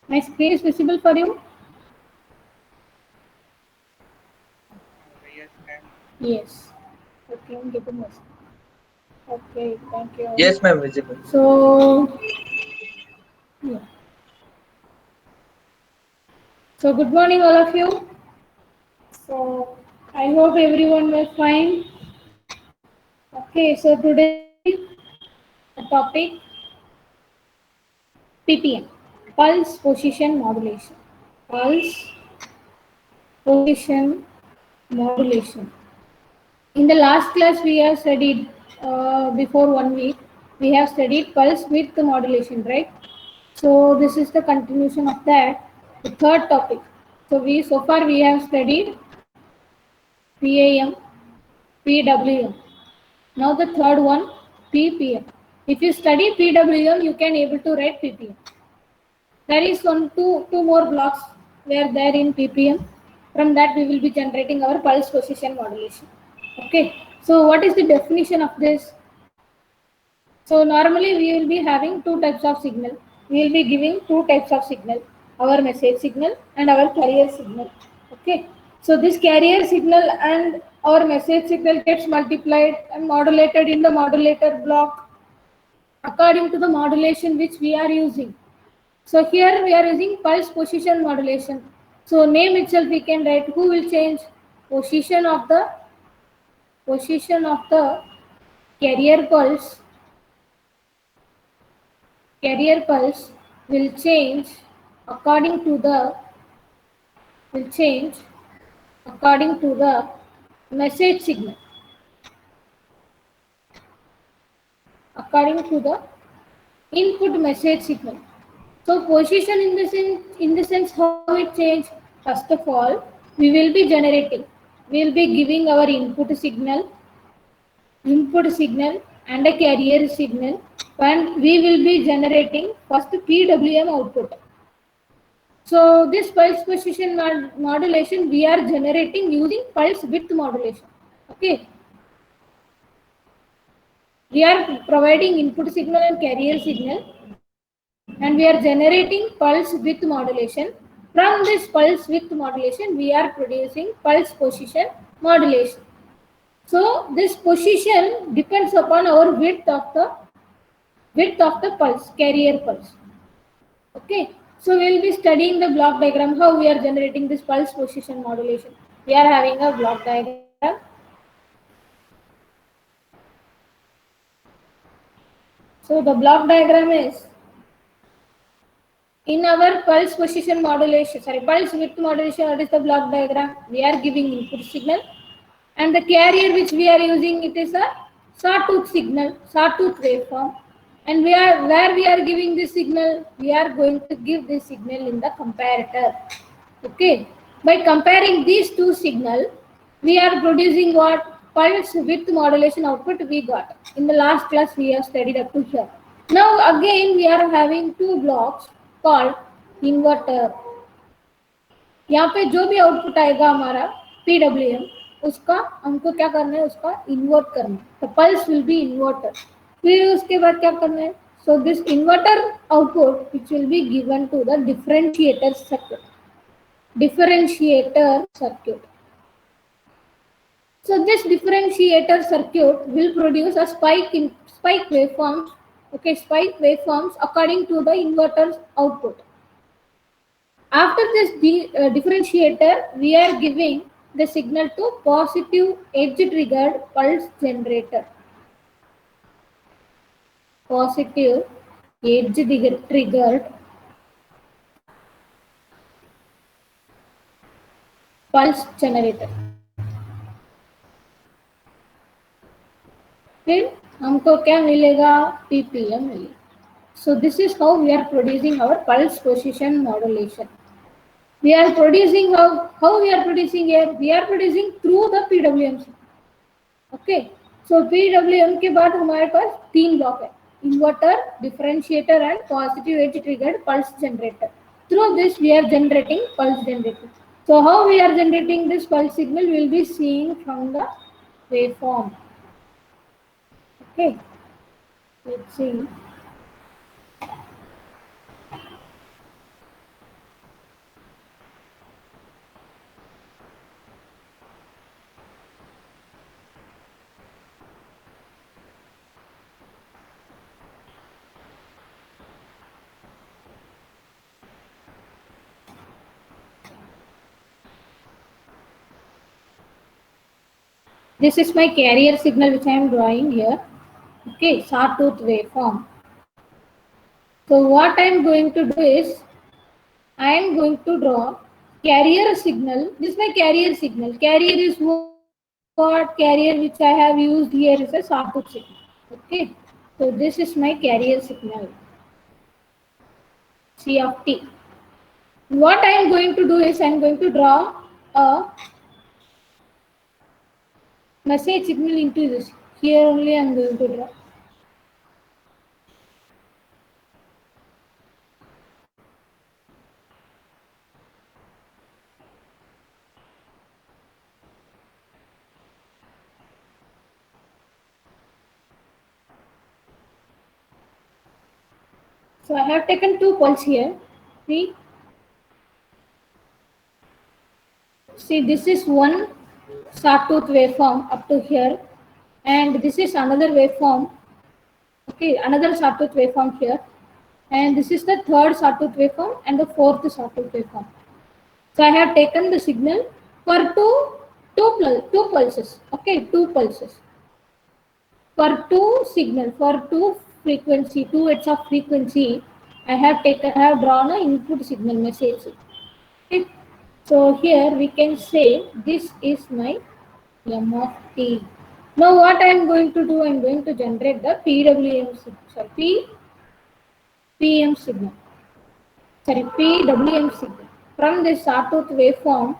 My screen is visible for you? Yes, ma'am. Yes. Okay, I'm getting this. Okay, thank you. Yes, ma'am, visible. So, yeah. So good morning, all of you. So I hope everyone was fine. Okay, so today the topic PPM, pulse position modulation. Pulse position modulation. In the last class, we have studied before 1 week. We have studied pulse width modulation, right? So this is the continuation of that. The third topic. So far we have studied PAM, PWM. Now the third one, PPM. If you study PWM, you can able to write PPM. There is two more blocks where there in PPM. From that we will be generating our pulse position modulation. Okay. So what is the definition of this? So normally we will be having two types of signal. We will be giving two types of signal, our message signal and our carrier signal. Okay. So this carrier signal and our message signal gets multiplied and modulated in the modulator block according to the modulation which we are using. So here we are using pulse position modulation. So name itself we can write who will change position of the position of the carrier pulse. Carrier pulse will change according to the will change according to the message signal. According to the input message signal. So position in the sense how it change. First of all, we will be generating. We will be giving our input signal and a carrier signal, and we will be generating first PWM output. So this pulse position modulation we are generating using pulse width modulation. Okay, we are providing input signal and carrier signal, and we are generating pulse width modulation. From this pulse width modulation, we are producing pulse position modulation. So this position depends upon our width of the pulse, carrier pulse. Okay. So we will be studying the block diagram, how we are generating this pulse position modulation. We are having a block diagram. So the block diagram is in our pulse position modulation, pulse width modulation, what is the block diagram? We are giving input signal and the carrier which we are using, it is a sawtooth signal, sawtooth waveform. And where we are giving this signal, we are going to give this signal in the comparator. Okay. By comparing these two signal, we are producing what? Pulse width modulation output we got. In the last class we have studied up to here. Now again we are having two blocks called inverter. यहाँ पे जो भी output आएगा हमारा PWM, उसका हमको क्या करना है, उसका इन्वर्ट करना है. तो पल्स विल बी इन्वर्टर. फिर उसके बाद क्या करना है? So this inverter output which will be given to the differentiator circuit. Differentiator circuit. So this differentiator circuit will produce a spike waveforms. Okay, spike waveforms according to the inverter's output. After this differentiator, we are giving the signal to positive edge triggered pulse generator. Positive edge triggered pulse generator. फिर हमको क्या मिलेगा? PPM मिलेगा. So this is how we are producing our pulse position modulation. We are producing how we are producing here? We are producing through the PWM. Okay. So PWM के बाद हमारे पास तीन ब्लॉक है, inverter, differentiator and positive edge triggered pulse generator. Through this we are generating pulse generator. So how we are generating this pulse signal we will be seeing from the waveform. Okay, let's see. This is my carrier signal which I am drawing here. Okay, sawtooth waveform. So what I am going to do is I am going to draw carrier signal. This is my carrier signal. Carrier is what? Carrier which I have used here is a sawtooth signal. Okay, so this is my carrier signal C of t. What I am going to do is I am going to draw a message signal into this. Here only I am going to draw. So I have taken two poles here. See, this is one sawtooth waveform up to here, and this is another waveform. Okay, another sawtooth waveform here, and this is the third sawtooth waveform and the fourth sawtooth waveform. So I have taken the signal for two pulses. Okay, two pulses for two signal for two frequency, two hits of frequency. I have drawn an input signal message. Okay. So here we can say this is my M of t. Now what I am going to do, I am going to generate the PWM signal. Sorry, PM signal. Sorry, PWM signal. From this sawtooth waveform,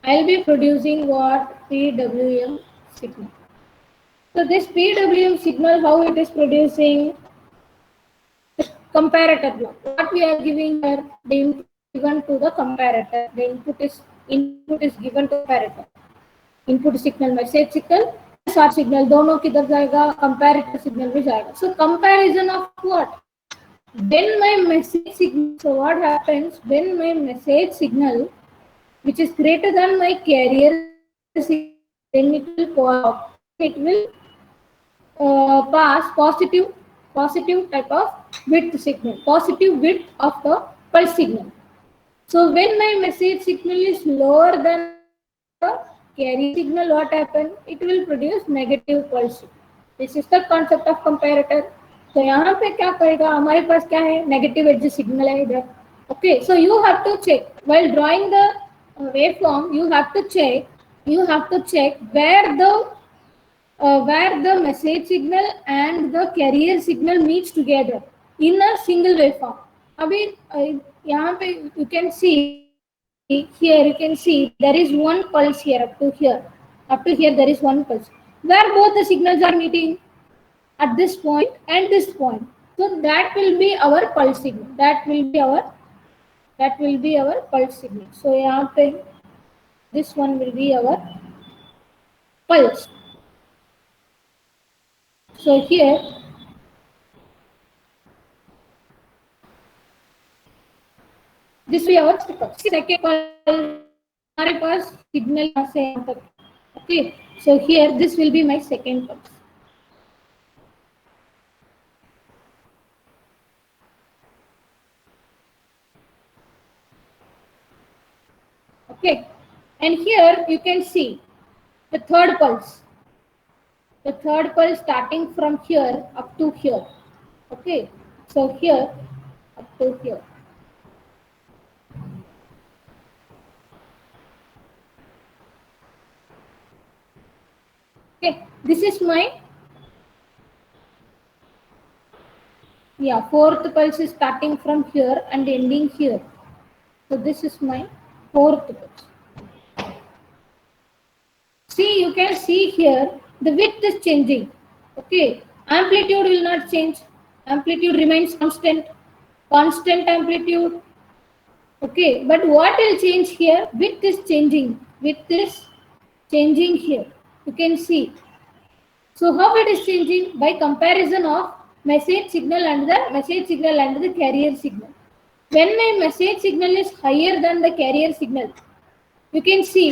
I will be producing what? PWM signal. So this PWM signal, how it is producing? The comparator block. What we are giving here, the input given to the comparator. The input is given to comparator. Input signal message signal short signal दोनों किधर जाएगा comparator signal में जाएगा so comparison of what when my message signal so what happens when my message signal which is greater than my carrier signal then it will pass positive type of width signal positive width of the pulse signal so when my message signal is lower than the carrier signal what happen it will produce negative pulse this is the concept of comparator तो यहाँ पे क्या करेगा हमारे पास क्या है negative as signal है इधर okay so you have to check while drawing the waveform you have to check where the message signal and the carrier signal meets together in a single waveform अभी यहाँ पे you can see here you can see there is one pulse here up to here there is one pulse where both the signals are meeting at this point and this point so that will be our pulse signal that will be our pulse signal so यहाँ पे this one will be our pulse so here this will be our pulse second pulse हमारे पास signal यहाँ से यहाँ तक okay so here this will be my second pulse okay and here you can see the third pulse starting from here up to here okay so here up to here okay this is my fourth pulse is starting from here and ending here so this is my fourth pulse see you can see here the width is changing okay amplitude will not change amplitude remains constant amplitude okay but what will change here width is changing here you can see so how it is changing by comparison of message signal and the carrier signal when my message signal is higher than the carrier signal you can see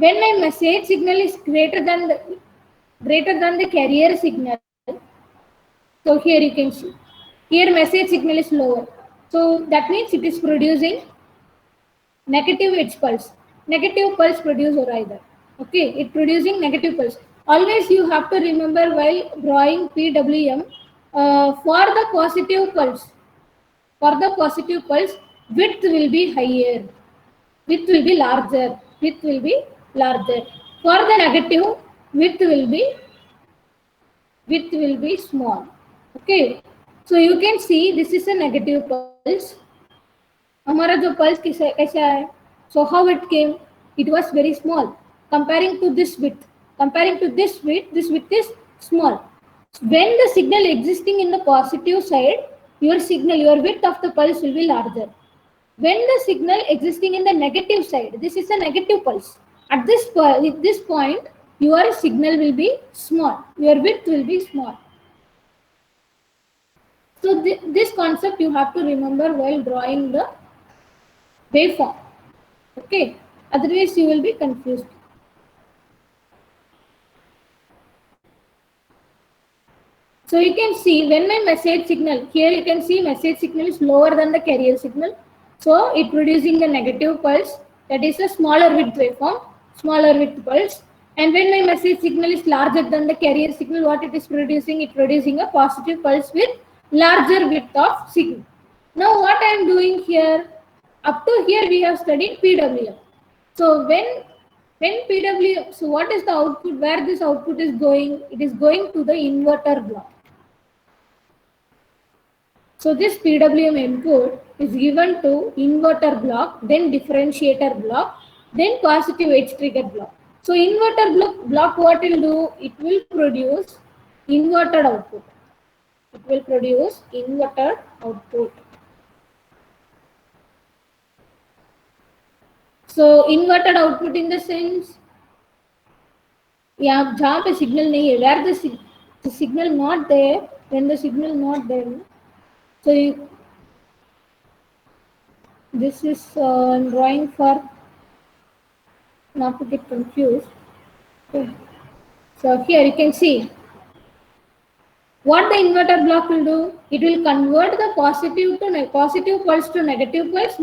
when my message signal is greater than the carrier signal so here you can see here message signal is lower so that means it is producing negative edge pulse negative pulse producer either. Okay, it producing negative pulse. Always you have to remember while drawing PWM, for the positive pulse, width will be higher, width will be larger, width will be larger. For the negative, width will be small. Okay, so you can see this is a negative pulse. हमारा जो pulse कैसा है? So how it came? It was very small. Comparing to this width, this width is small. When the signal existing in the positive side, your width of the pulse will be larger. When the signal existing in the negative side, this is a negative pulse. At this point, your signal will be small. Your width will be small. So this concept you have to remember while drawing the waveform. Okay, otherwise you will be confused. So you can see when my message signal, here you can see message signal is lower than the carrier signal. So it producing a negative pulse, that is a smaller width waveform, smaller width pulse. And when my message signal is larger than the carrier signal, what it is producing? It producing a positive pulse with larger width of signal. Now what I am doing here, up to here we have studied PWM. So when PWM, so what is the output? Where this output is going? It is going to the inverter block. So this PWM input is given to inverter block, then differentiator block, then positive edge trigger block. So inverter block what will do? It will produce inverted output. It will produce inverted output. So inverted output in the sense, yeah, जहाँ पे signal नहीं है, where the signal not there, when the signal not there, so this is drawing for not to get confused. Okay. So here you can see what the inverter block will do. It will convert the positive pulse to negative pulse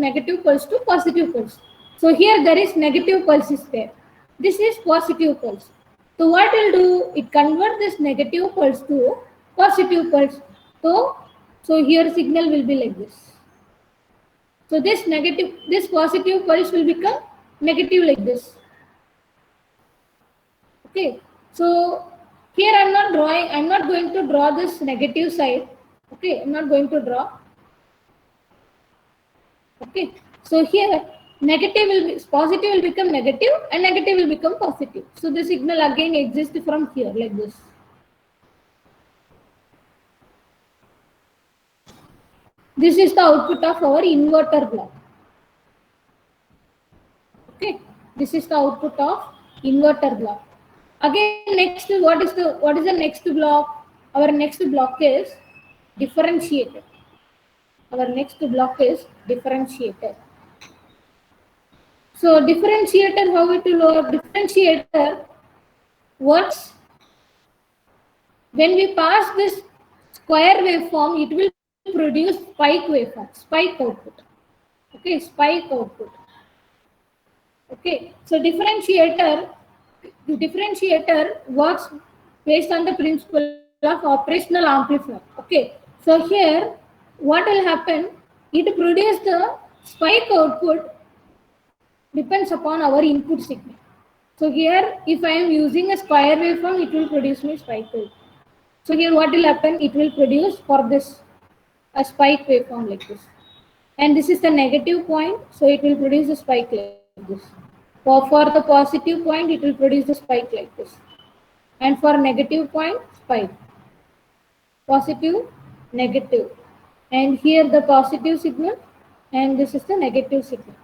to positive pulse. So here there is negative pulse is there. This is positive pulse. So what it will do? It convert this negative pulse to positive pulse. So here signal will be like this. So this positive pulse will become negative like this. Okay. So here I'm not going to draw this negative side. Okay, I'm not going to draw. Okay. So here positive will become negative and negative will become positive. So the signal again exists from here like this. This is the output of our inverter block. Okay, this is the output of inverter block. Again, next, what is the next block? Our next block is differentiator. Our next block is differentiator. So differentiator, how it will work? Differentiator works when we pass this square waveform, it will produce spike waveform, spike output. Okay, spike output. Okay, so differentiator works based on the principle of operational amplifier. Okay, so here what will happen? It produces the spike output depends upon our input signal. So here, if I am using a square waveform, it will produce me spike output. So here what will happen? It will produce for this a spike waveform like this. And this is the negative point, so it will produce a spike like this. For the positive point, it will produce a spike like this. And for negative point, spike. Positive, negative. And here the positive signal, and this is the negative signal.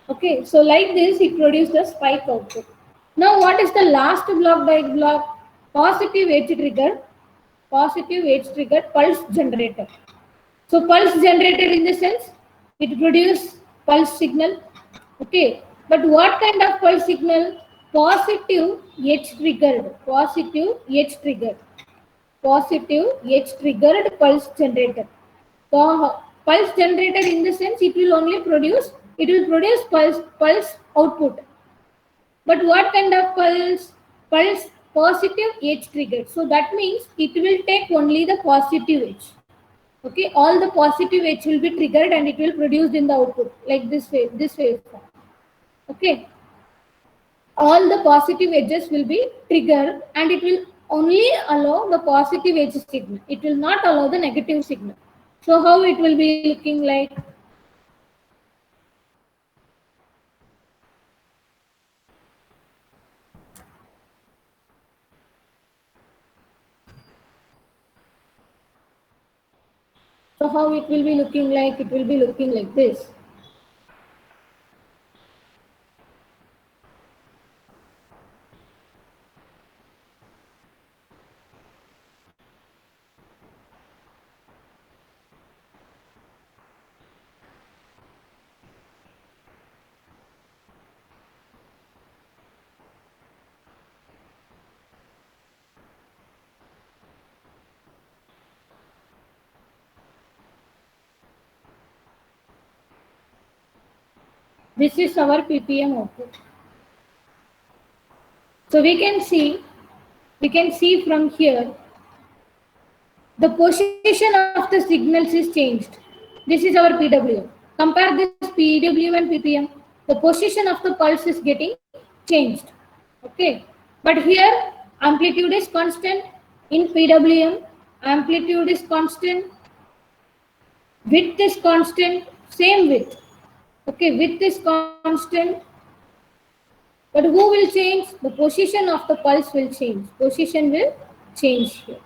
Okay, so like this, it produces the spike output. Now what is the last block by block? Positive edge triggered pulse generator. So pulse generator in the sense, it produces pulse signal. Okay, but what kind of pulse signal? Positive edge triggered pulse generator. So pulse generator in the sense, it will only produce it will produce pulse output. But what kind of pulse? Pulse positive edge triggered. So that means it will take only the positive edge. Okay, all the positive edge will be triggered and it will produce in the output like this waveform. Okay, all the positive edges will be triggered and it will only allow the positive edge signal. It will not allow the negative signal. So how it will be looking like? So how it will be looking like? It will be looking like this. This is our ppm output. So we can see from here the position of the signals is changed. This is our PWM. Compare this PWM and ppm. The position of the pulse is getting changed. Okay, but here amplitude is constant. In PWM amplitude is constant, width is constant, same width. Okay, width is constant, but who will change? The position of the pulse will change. Position will change here.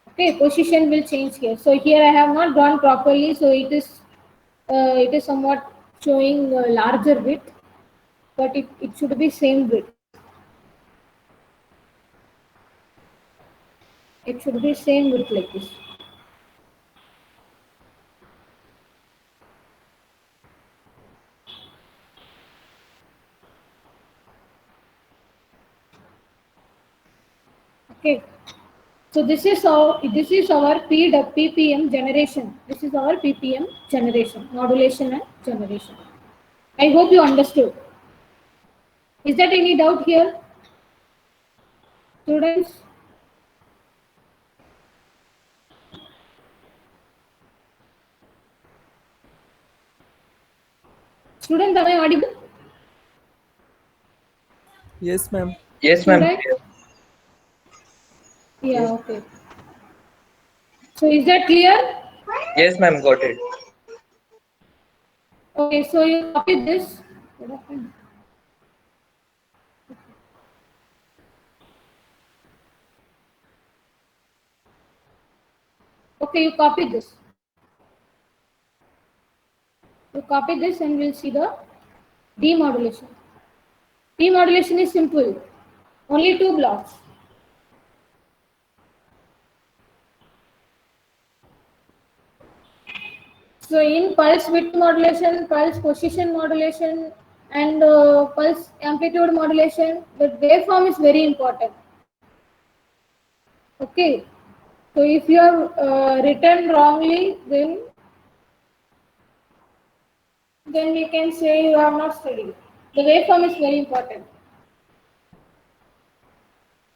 Okay, position will change here. So here I have not drawn properly, so it is somewhat showing larger width, but it should be same width. It should be same width like this. Okay, so this is our PPM generation. This is our PPM generation, modulation and generation. I hope you understood. Is there any doubt here, students? Students, am I audible? Yes, ma'am. Yes, ma'am. Students? Yeah, okay. So is that clear? Yes, ma'am. Got it. Okay, so you copy this. Okay, you copy this. You copy this and we'll see the demodulation. Demodulation is simple. Only two blocks. So in pulse width modulation, pulse position modulation, and pulse amplitude modulation, the waveform is very important. Okay. So if you have written wrongly, then we can say you have not studied. The waveform is very important.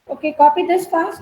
Okay, copy this fast.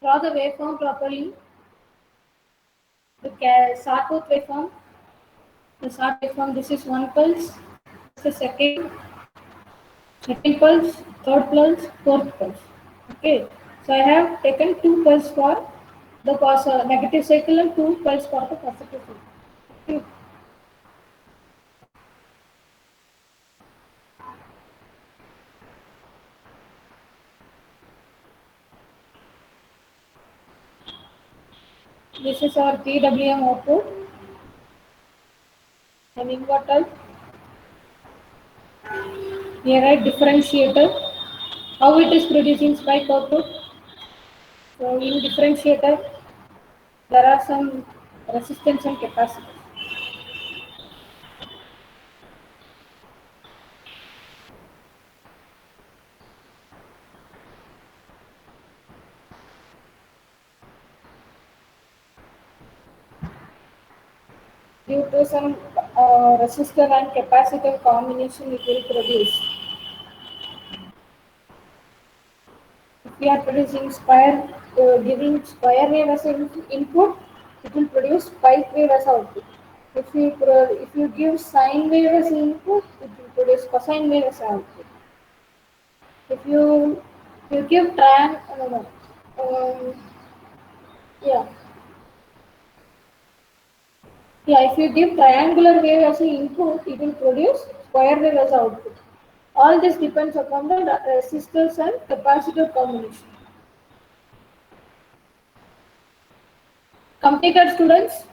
Draw the waveform properly. The sawtooth waveform. The sawtooth waveform. This is one pulse. This is the second pulse, third pulse, fourth pulse. Okay. So I have taken two pulse for the negative cycle and two pulse for the positive cycle. Okay. This is our PWM output, an inverter. Here a differentiator. How it is producing spike output? So in differentiator, there are some resistance and capacitance. Due to some resistor and capacitor combination, it will produce. If we are producing giving square wave as an input, it will produce spike wave as output. If you give sine wave as input, it will produce cosine wave as output. If you give yeah, if you give triangular wave as an input, it will produce square wave as output. All this depends upon the resistors and capacitor combination. Completed, students?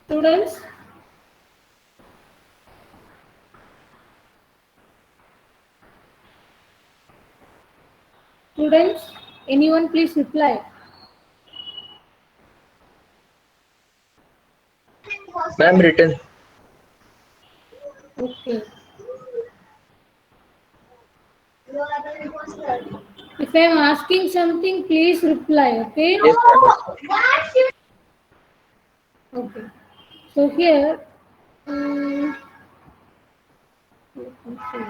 Students? Students, anyone please reply. Ma'am, written. Okay. If I am asking something, please reply, okay? Yes, ma'am. Okay. So here, let me see.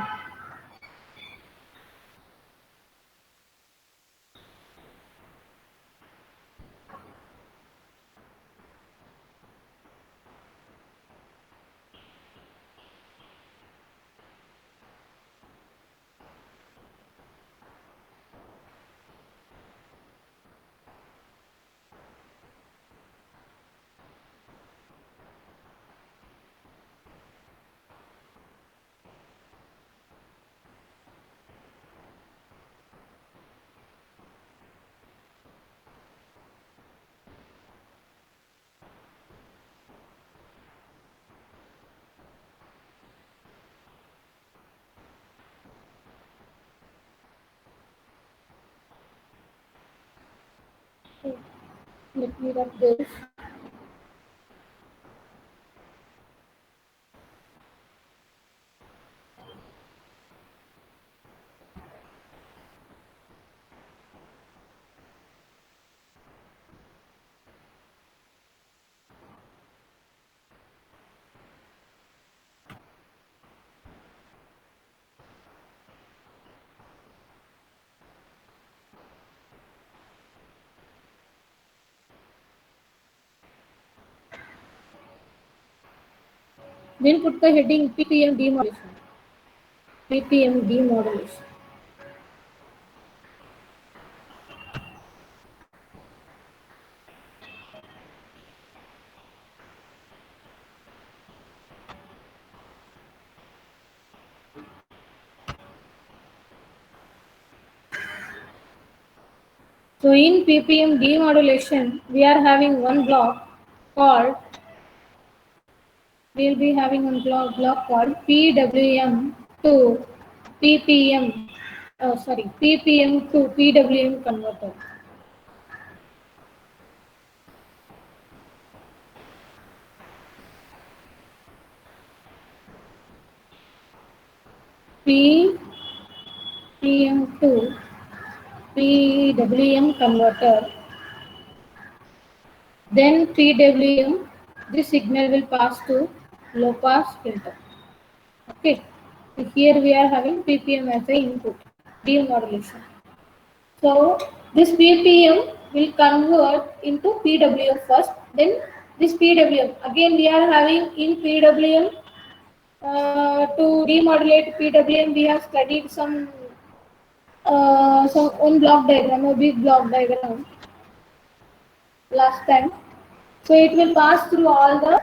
Let me write this. Then put the heading PPM demodulation. PPM demodulation. So in PPM demodulation, we are having one block called, we will be having one block called PWM to PPM to PWM converter. PPM to PWM converter, then PWM this signal will pass to low pass filter. Okay, here we are having ppm as the input, demodulation. So this ppm will convert into PWM first, then this PWM again we are having in PWM to demodulate PWM. We have studied some one block diagram, a big block diagram last time. So it will pass through all the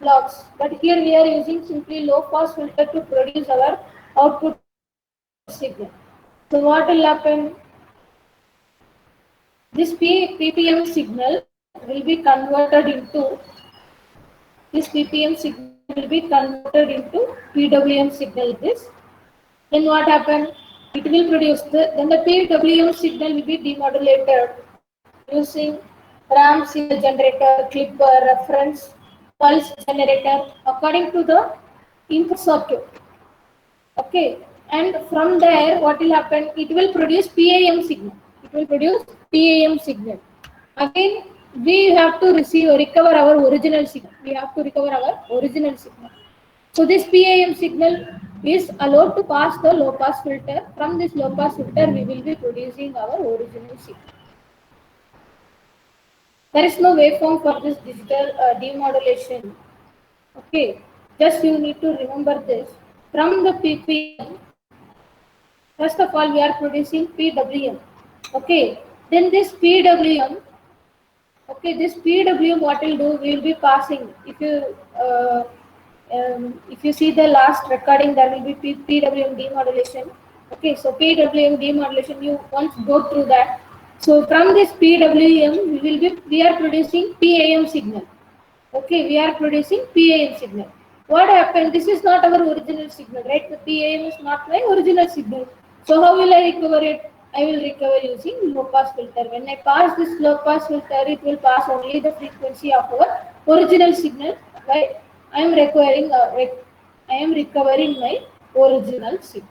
blocks. But here we are using simply low pass filter to produce our output signal. So what will happen? This ppm signal will be converted into PWM signal. Then what happened? It will produce then the PWM signal will be demodulated using RAM signal generator, clipper, reference, pulse generator according to the input circuit. Okay, and from there what will happen? It will produce PAM signal. Again, we have to recover our original signal. So this PAM signal is allowed to pass the low pass filter. From this low pass filter, we will be producing our original signal. There is no waveform for this digital demodulation. Okay, just you need to remember this. From the ppm, first of all, we are producing PWM. Okay, then this PWM. Okay, this PWM what will do? We will be passing. If you see the last recording, there will be PWM demodulation. Okay, so PWM demodulation, you once go through that. So from this PWM, we are producing PAM signal. Okay, we are producing PAM signal. What happened? This is not our original signal, right? The PAM is not my original signal. So how will I recover it? I will recover using low pass filter. When I pass this low pass filter, it will pass only the frequency of our original signal. Right? I am recovering my original signal.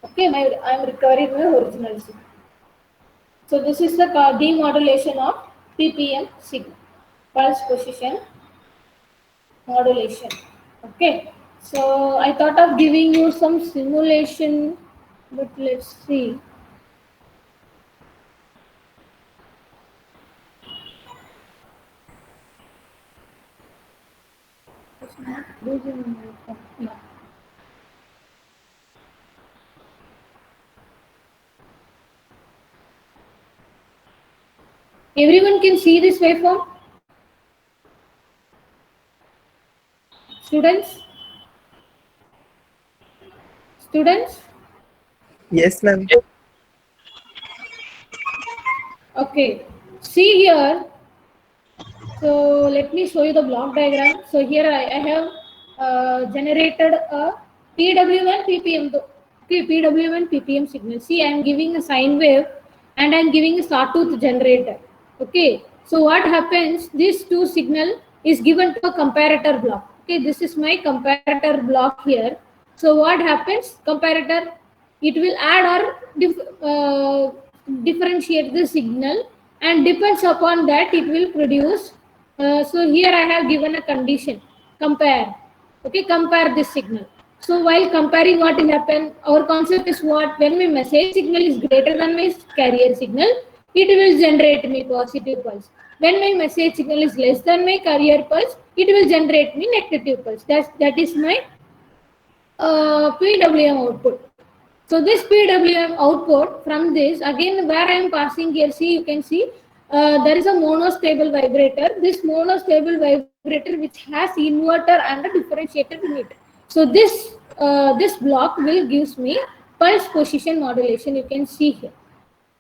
Okay, I am recovering my original signal. So this is the demodulation of ppm signal, pulse position modulation. Okay, so I thought of giving you some simulation, but let's see. It's not losing my phone. Yeah. Everyone can see this waveform? Students? Yes, ma'am. Okay. See here. So let me show you the block diagram. So here I have generated a PWM and PPM. Okay, PWM and PPM signal. See, I am giving a sine wave and I am giving a sawtooth generator. Okay. So what happens? This two signal is given to a comparator block. Okay, this is my comparator block here. So what happens? Comparator, it will add or differentiate the signal, and depends upon that it will produce. So here I have given a condition, compare. Okay, compare this signal. So while comparing, what will happen? Our concept is what? When my message signal is greater than my carrier signal, it will generate me positive pulse. When my message signal is less than my carrier pulse, it will generate me negative pulse. That is my PWM output. So this PWM output from this, again where I am passing here, see, you can see there is a monostable vibrator. This monostable vibrator which has inverter and a differentiator in it. So this block will gives me pulse position modulation. You can see here.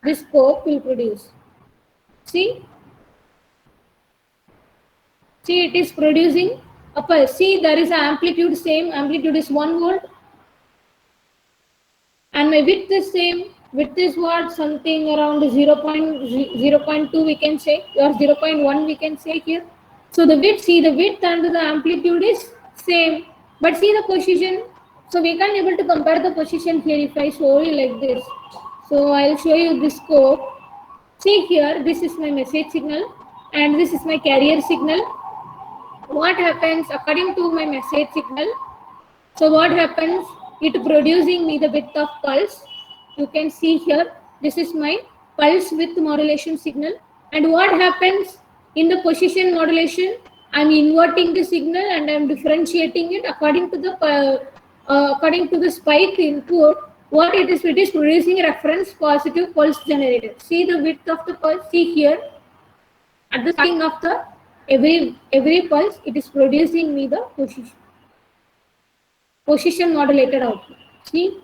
This scope will produce. See, it is producing a pulse. See, there is an amplitude, same amplitude is 1 volt. And my width is same. Width is what? Something around 0.2 we can say, or 0.1 we can say here. So the width, see, the width and the amplitude is same. But see the position. So we can't able to compare the position here if I show you like this. So I'll show you this scope. See here, this is my message signal. and this is my carrier signal. What happens according to my message signal? So what happens? It producing me the width of pulse. You can see here, this is my pulse width modulation signal. And what happens in the position modulation? I'm inverting the signal and I'm differentiating it according to the spike input. What it is producing a reference positive pulse generator. See the width of the pulse. See here at the starting of the every pulse, it is producing me the position modulated output. See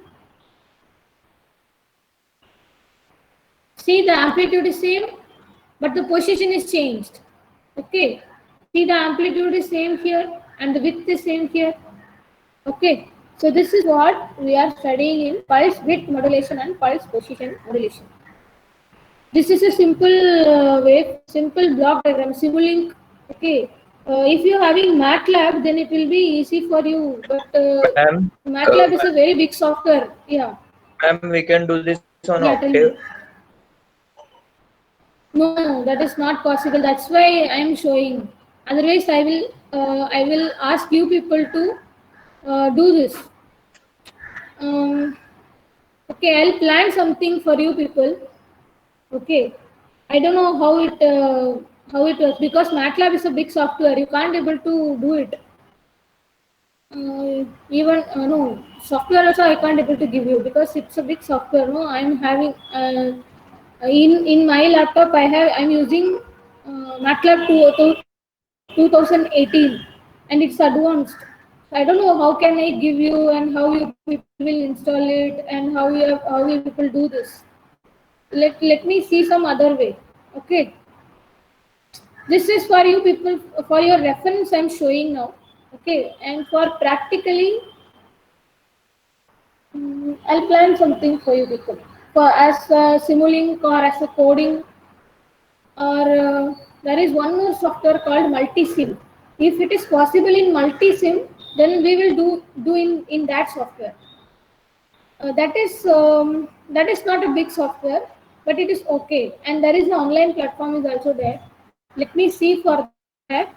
the amplitude is same, but the position is changed. Okay. See the amplitude is same here and the width is same here. Okay. So this is what we are studying in pulse width modulation and pulse position modulation. This is a simple simple block diagram, Simulink. Okay. If you're having MATLAB, then it will be easy for you. But Ma'am, MATLAB is a very big software. Yeah. ma'am, we can do this on Yeah, tell Octave. me. No, that is not possible. That's why I am showing. Otherwise, I will ask you people to do this. Um, okay, I'll plan something for you people. Okay, I don't know how it works because MATLAB is a big software. You can't able to do it. Even no software also I can't able to give you because it's a big software. No, I'm having in my laptop I'm using MATLAB 2018 and it's advanced. I don't know how can I give you and how you people will install it and how you people do this. Let me see some other way. Okay, this is for you people for your reference. I'm showing now. Okay, and for practically, I'll plan something for you people for as Simulink or as a coding or there is one more software called Multisim. If it is possible in Multisim, then we will do in that software. That is not a big software, but it is okay. And there is an online platform is also there. Let me see for that.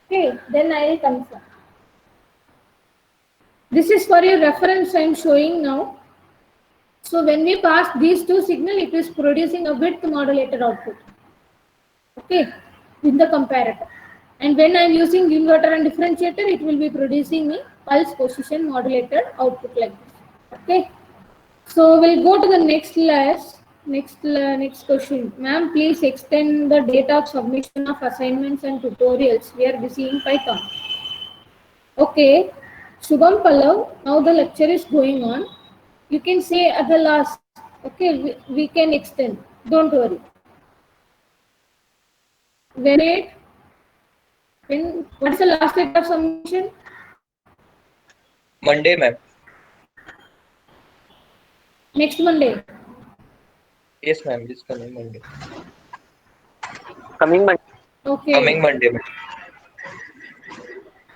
Okay, then I will confirm. This is for your reference. I am showing now. So when we pass these two signal, it is producing a width modulated output. Okay, in the comparator. And when I am using inverter and differentiator, it will be producing me pulse position modulated output like this. Okay. So we'll go to the next class. Next question. Ma'am, please extend the date of submission of assignments and tutorials. We are busy in Python. Okay. Shubham Pallav, now the lecture is going on. You can say at the last, okay, we can extend. Don't worry. What is the last date of submission? Monday, ma'am. Next Monday. Yes, ma'am. This coming Monday. Coming Monday. Okay. Coming Monday, ma'am.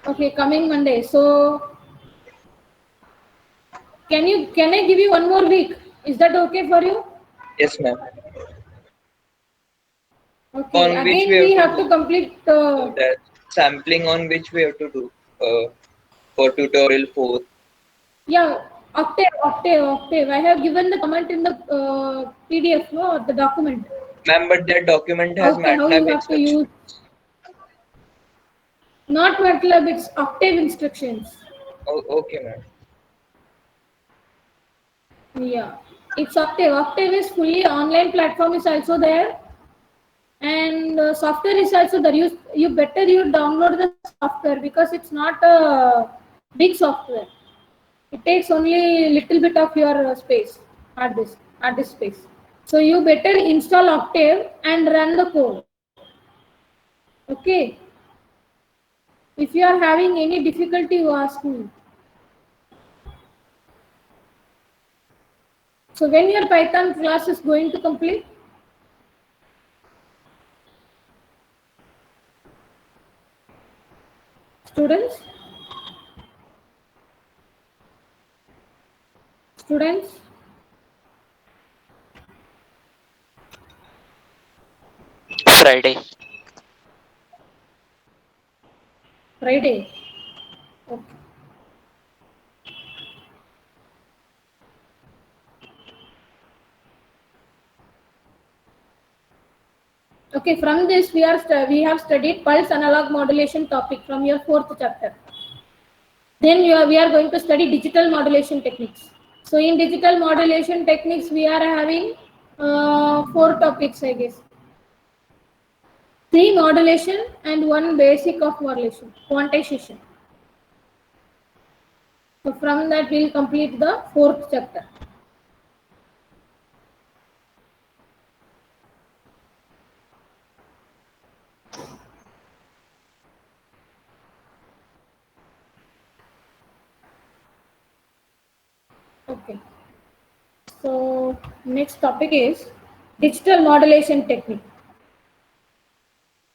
Okay, coming Monday. So can I give you one more week? Is that okay for you? Yes, ma'am. Okay. On which Again, we have to complete. that sampling on which we have to do for tutorial 4. Yeah, Octave. I have given the comment in the PDF, no, the document. Ma'am, but that document has Okay, how you MATLAB have to use. instructions. Not MATLAB, it's Octave instructions. Oh, okay, ma'am. Yeah, it's Octave. Octave is fully online platform is also there, and software is also there. You better you download the software because it's not a big software. It takes only little bit of your space, hard disk space. So you better install Octave and run the code. Okay. If you are having any difficulty, you ask me. So when your Python class is going to complete? Students? Students? Friday. Friday. Okay. Okay, from this we have studied pulse analog modulation topic from your fourth chapter. Then we are going to study digital modulation techniques. So in digital modulation techniques, we are having four topics, I guess. 3 modulation and 1 basic of modulation, quantization. So from that we will complete the fourth chapter. Okay. So next topic is digital modulation technique.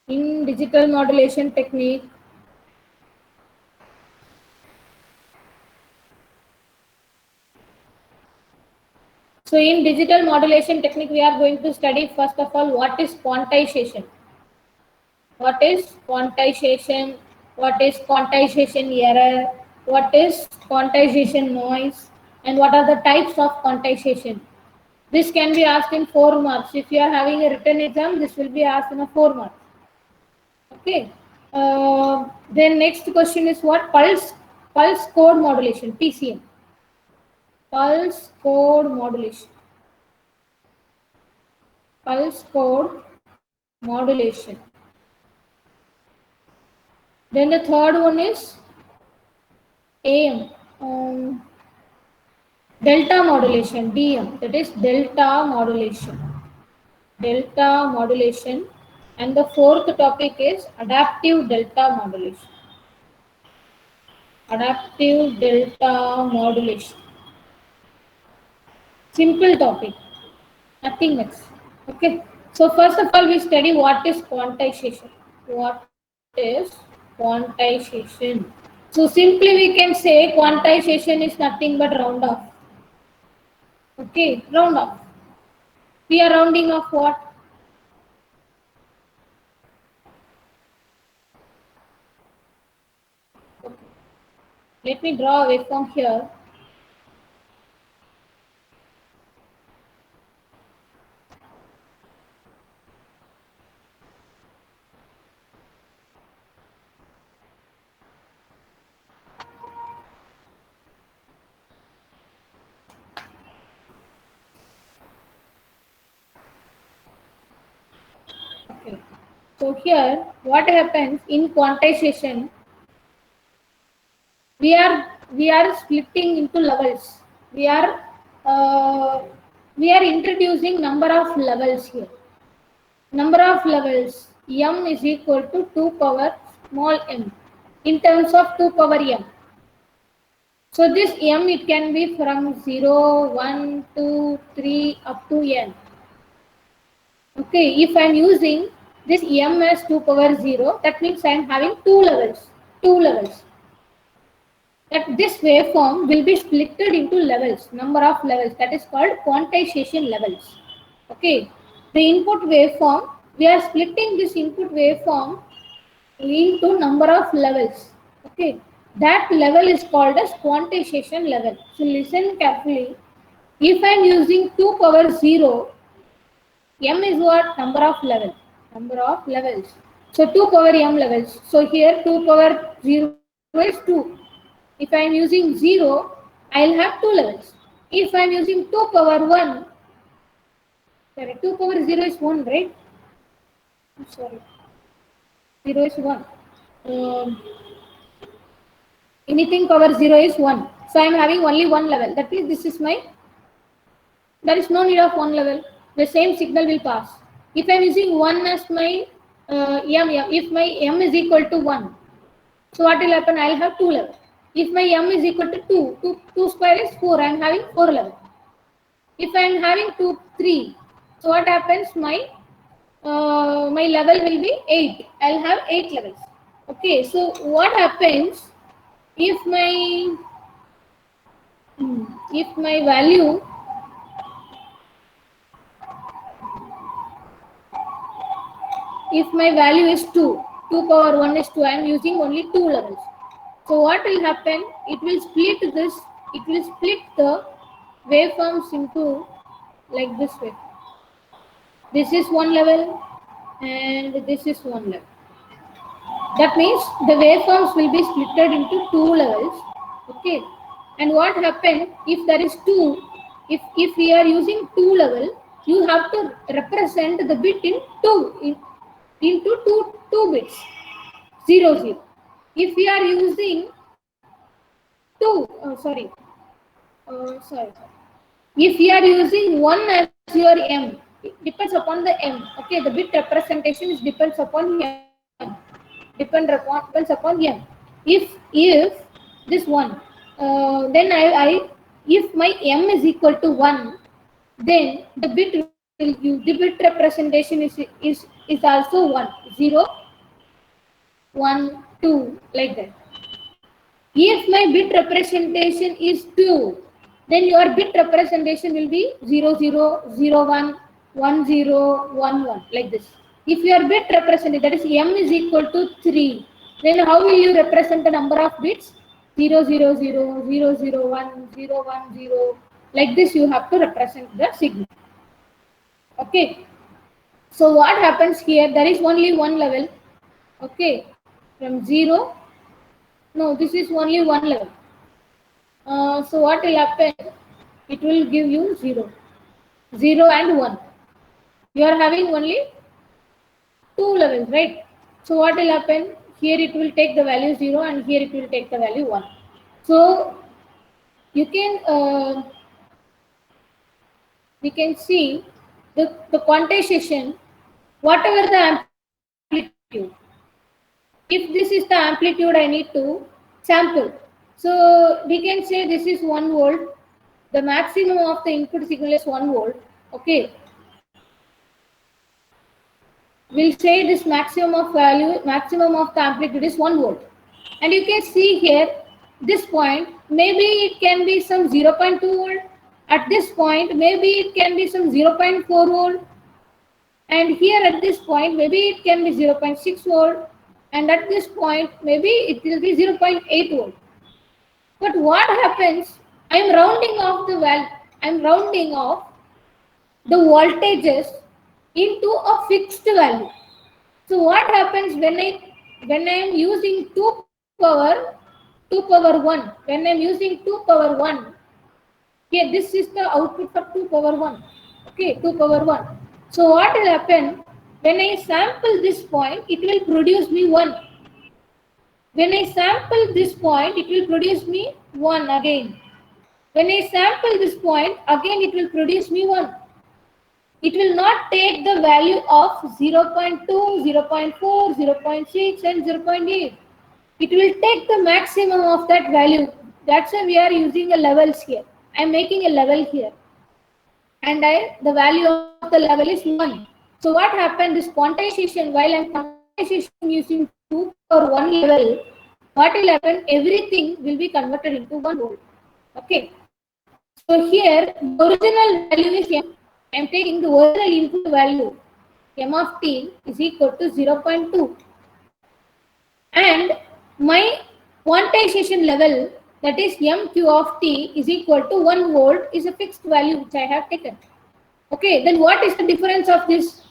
In digital modulation technique, so in digital modulation technique, we are going to study first of all what is quantization. What is quantization? What is quantization error? What is quantization noise? And what are the types of quantization? This can be asked in 4 marks. If you are having a written exam, this will be asked in a 4 marks. Okay. Then next question is what? Pulse code modulation, PCM. Pulse code modulation. Pulse code modulation. Then the third one is AM. Delta modulation, DM. That is delta modulation. Delta modulation. And the fourth topic is adaptive delta modulation. Adaptive delta modulation. Simple topic, nothing else. Okay. So first of all, we study what is quantization. What is quantization? So simply we can say quantization is nothing but round off. Okay, round off. We are rounding off what? Okay. Let me draw a waveform here. Okay. So here, what happens in quantization? We are splitting into levels. We are uh, we are introducing number of levels here. Number of levels m is equal to 2 power small m in terms of 2 power m. So this m it can be from 0, 1, 2, 3 up to n. Okay, if I am using this m as 2 power 0, that means I am having two levels. Two levels. That this waveform will be splitted into levels, number of levels. That is called quantization levels. Okay, the input waveform, we are splitting this input waveform into number of levels. Okay, that level is called as quantization level. So listen carefully. If I am using 2 power 0, m is what? Number of level. Number of levels. So 2 power m levels. So here 2 power 0 is 2. If I am using 0, I will have 2 levels. If I am using 2 power 1, sorry, 2 power 0 is 1, right? I'm sorry. 0 is 1. Anything power 0 is 1. So I am having only one level. That means this is my, there is no need of one level. The same signal will pass. If I am using 1 as my if my m is equal to 1, so what will happen? I will have 2 levels. If my m is equal to 2 square is 4, I am having 4 levels. If I am having 2, 3, so what happens? My level will be 8. I will have 8 levels. Okay, so what happens if my if my value if my value is 2? 2 power 1 is 2. I am using only 2 levels. So what will happen? It will split the waveforms into like this way. This is one level and this is one level. That means the waveforms will be splitted into 2 levels. Okay. And what happens if there is 2? If we are using 2 level, you have to represent the bit in 2 into two bits, 0 0. If we are using 2, sorry. If you are using 1 as your m, it depends upon the m. Okay, the bit representation is depends upon m. Depends upon m. If this one, then I if my m is equal to 1, then the bit representation is also 1, 0, 1, 2, like that. If my bit representation is 2, then your bit representation will be 0, 0, 0, 1, 1, 0, 1, 1, like this. If your bit representation, that is m is equal to 3, then how will you represent the number of bits? 0, 0, 0, 0, 0, 1, 0, 1, 0. Like this you have to represent the signal. Okay. So what happens here? There is only one level. Okay. From 0. No, this is only one level. So what will happen? It will give you 0. 0 and 1. You are having only 2 levels, right? So what will happen? Here it will take the value 0 and here it will take the value 1. So you can we can see the quantization, whatever the amplitude. If this is the amplitude, I need to sample. So we can say this is 1 volt. The maximum of the input signal is 1 volt. Okay. We'll say this maximum of the amplitude is 1 volt. And you can see here, this point, maybe it can be some 0.2 volt. At this point, maybe it can be some 0.4 volt. And here at this point, maybe it can be 0.6 volt. And at this point, maybe it will be 0.8 volt. But what happens? I'm rounding off the value. I'm rounding off the voltages into a fixed value. So what happens when I am using 2 power 1? When I am using 2 power 1, here this is the output for 2 power 1. Okay, 2 power 1. So what will happen? When I sample this point, it will produce me 1. When I sample this point, it will produce me 1 again. When I sample this point, again it will produce me 1. It will not take the value of 0.2, 0.4, 0.6 and 0.8. It will take the maximum of that value. That's why we are using a levels here. I am making a level here. And the value of the level is 1. So what happened? This quantization, while I am quantization using 2 or 1 level, what will happen? Everything will be converted into 1 volt. Okay. So here, the original value is m. I am taking the original input value, m of t is equal to 0.2. And my quantization level, that is mq of t is equal to 1 volt, is a fixed value which I have taken. Okay, then what is the difference of this?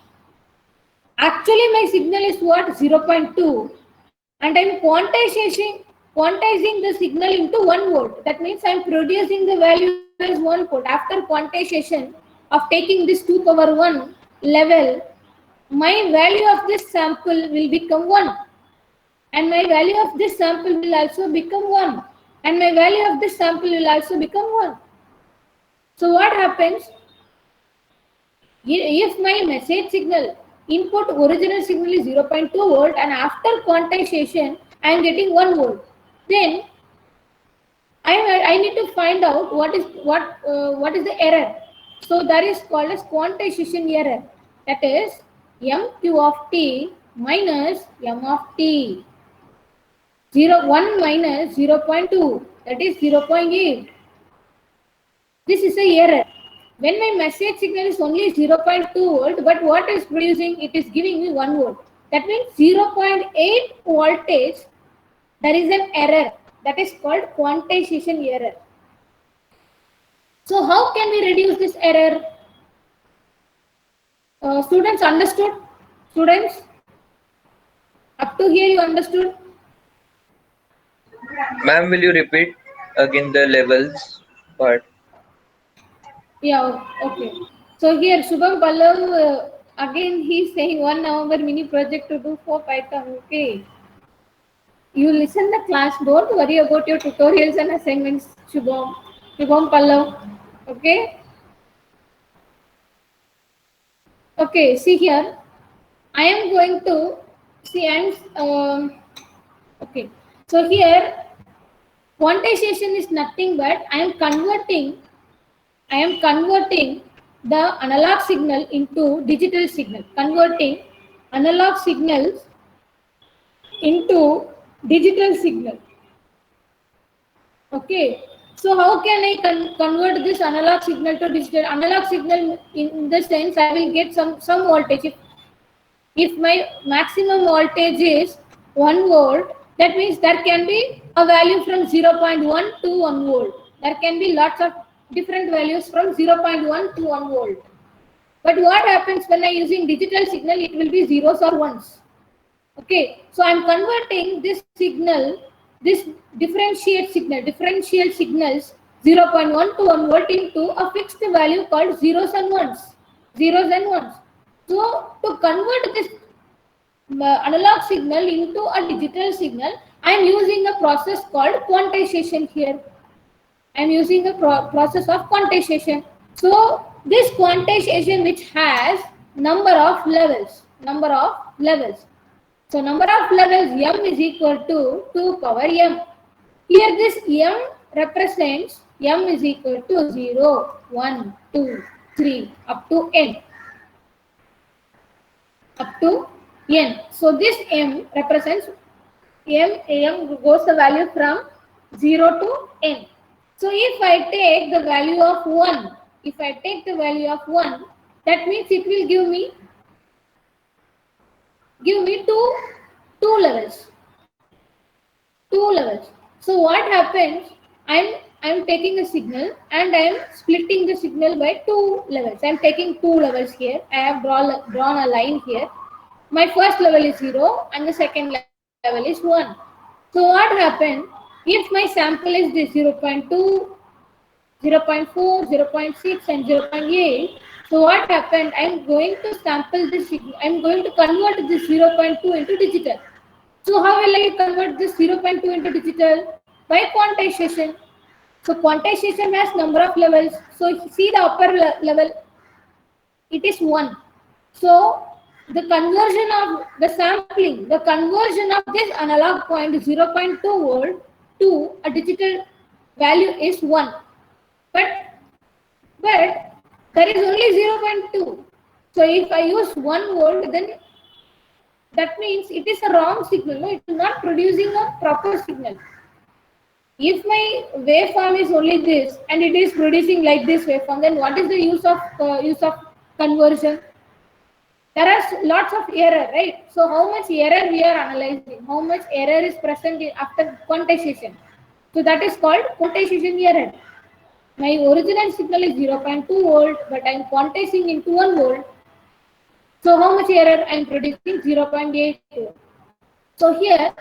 Actually, my signal is what? 0.2. And I am quantizing the signal into 1 volt. That means I am producing the value as 1 volt. After quantization of taking this 2 power 1 level, my value of this sample will become 1. And my value of this sample will also become 1. And my value of this sample will also become 1. So what happens? If my message signal, input original signal is 0.2 volt and after quantization I am getting 1 volt, then I need to find out what is the error. So that is called as quantization error. That is mq of t minus m of t. 1 minus 0.2, that is 0.8. This is a error. When my message signal is only 0.2 volt, but what is producing? It is giving me 1 volt. That means 0.8 voltage, there is an error that is called quantization error. So how can we reduce this error? Students understood? Students, up to here you understood? Ma'am, will you repeat again the levels part? Yeah, okay. So here Shubham Pallav, again he's saying 1 November mini project to do for Python. Okay. You listen the class, don't worry about your tutorials and assignments, Shubham Pallav. Okay. Okay, see here. I am going to see okay. So here quantization is nothing but I am converting the analog signal into digital signal, converting analog signals into digital signal. Okay. So how can I convert this analog signal to digital? Analog signal in the sense I will get some voltage. If my maximum voltage is 1 volt, that means there can be a value from 0.1 to 1 volt. There can be lots of different values from 0.1 to 1 volt. But what happens when I using digital signal? It will be zeros or ones. Okay, so I'm converting this signal, this differential signals 0.1 to 1 volt into a fixed value called zeros and ones. So to convert this analog signal into a digital signal, I'm using a process called quantization here. I'm using a process of quantization. So this quantization which has number of levels. So number of levels m is equal to 2 power m. Here this m represents m is equal to 0, 1, 2, 3 up to n. So this m represents m goes the value from 0 to n. So if I take the value of 1, that means it will give me two levels. So what happens? I'm taking a signal and I'm splitting the signal by two levels. I'm taking two levels here. I have drawn a line here. My first level is 0 and the second level is 1. So what happens if my sample is this 0.2, 0.4, 0.6 and 0.8? So what happened? I'm going to sample this signal. I'm going to convert this 0.2 into digital. So how will I convert this 0.2 into digital? By quantization. So quantization has number of levels. So see the upper level, it is 1. So the conversion of the conversion of this analog point 0.2 volt to a digital value is 1. But there is only 0.2. So if I use 1 volt, then that means it is a wrong signal. No, it is not producing a proper signal. If my waveform is only this and it is producing like this waveform, then what is the use of conversion? There are lots of error, right? So how much error we are analyzing? How much error is present after quantization? So that is called quantization error. My original signal is 0.2 volt, but I am quantizing into 1 volt. So how much error I am producing? 0.8 volt. So here,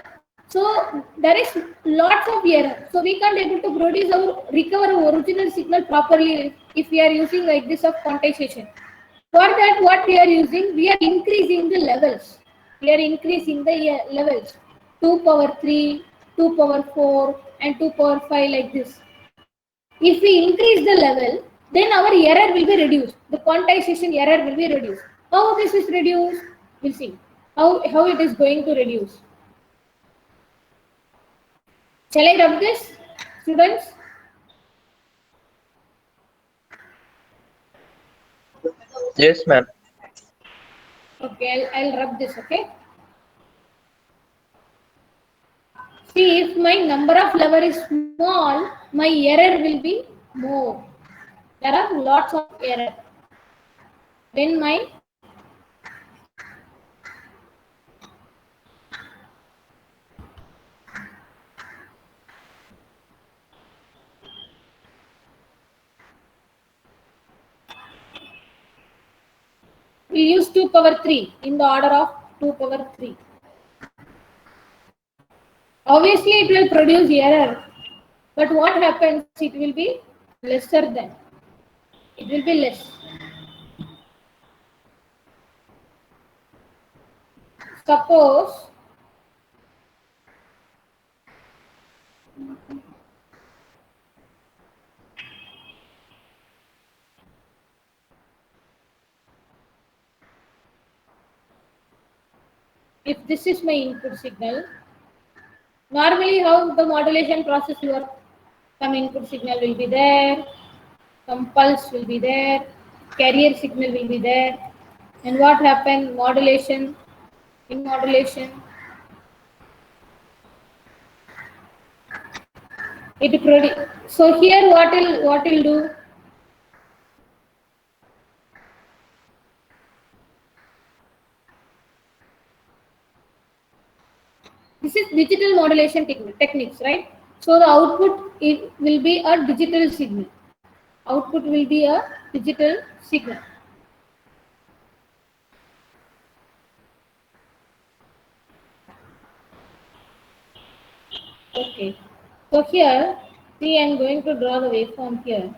so there is lots of error. So we can't able to recover our original signal properly if we are using like this of quantization. For that, what we are using? We are increasing the levels. 2 power 3, 2 power 4 and 2 power 5 like this. If we increase the level, then our error will be reduced. The quantization error will be reduced. How this is reduced? We'll see. How it is going to reduce. Shall I rub this, students? Yes, ma'am. Okay, I'll rub this, okay? See, if my number of level is small, my error will be more. There are lots of error. When my we use 2 power 3 in the order of 2 power 3. Obviously, it will produce error, but what happens? It will be lesser than. It will be less. Suppose if this is my input signal, normally how the modulation process works, some input signal will be there, some pulse will be there, carrier signal will be there, and what happened? Modulation, in modulation, it produce. So here what will do? This is digital modulation techniques, right? So the output it will be a digital signal. Output will be a digital signal. Okay. So here, see, I'm going to draw the waveform here.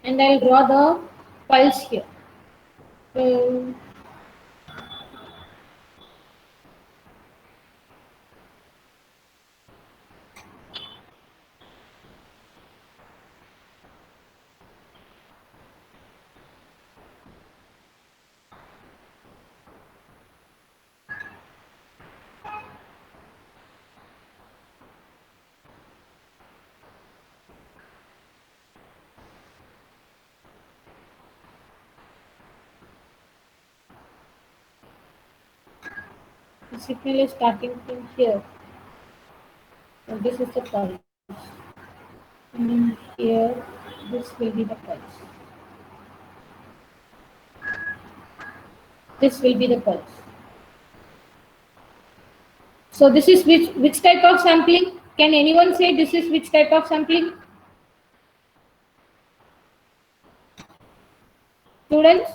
And I'll draw the pulse here. Um, the signal is starting from here. So this is the pulse. And here, this will be the pulse. This will be the pulse. So this is which type of sampling? Can anyone say this is which type of sampling? Students,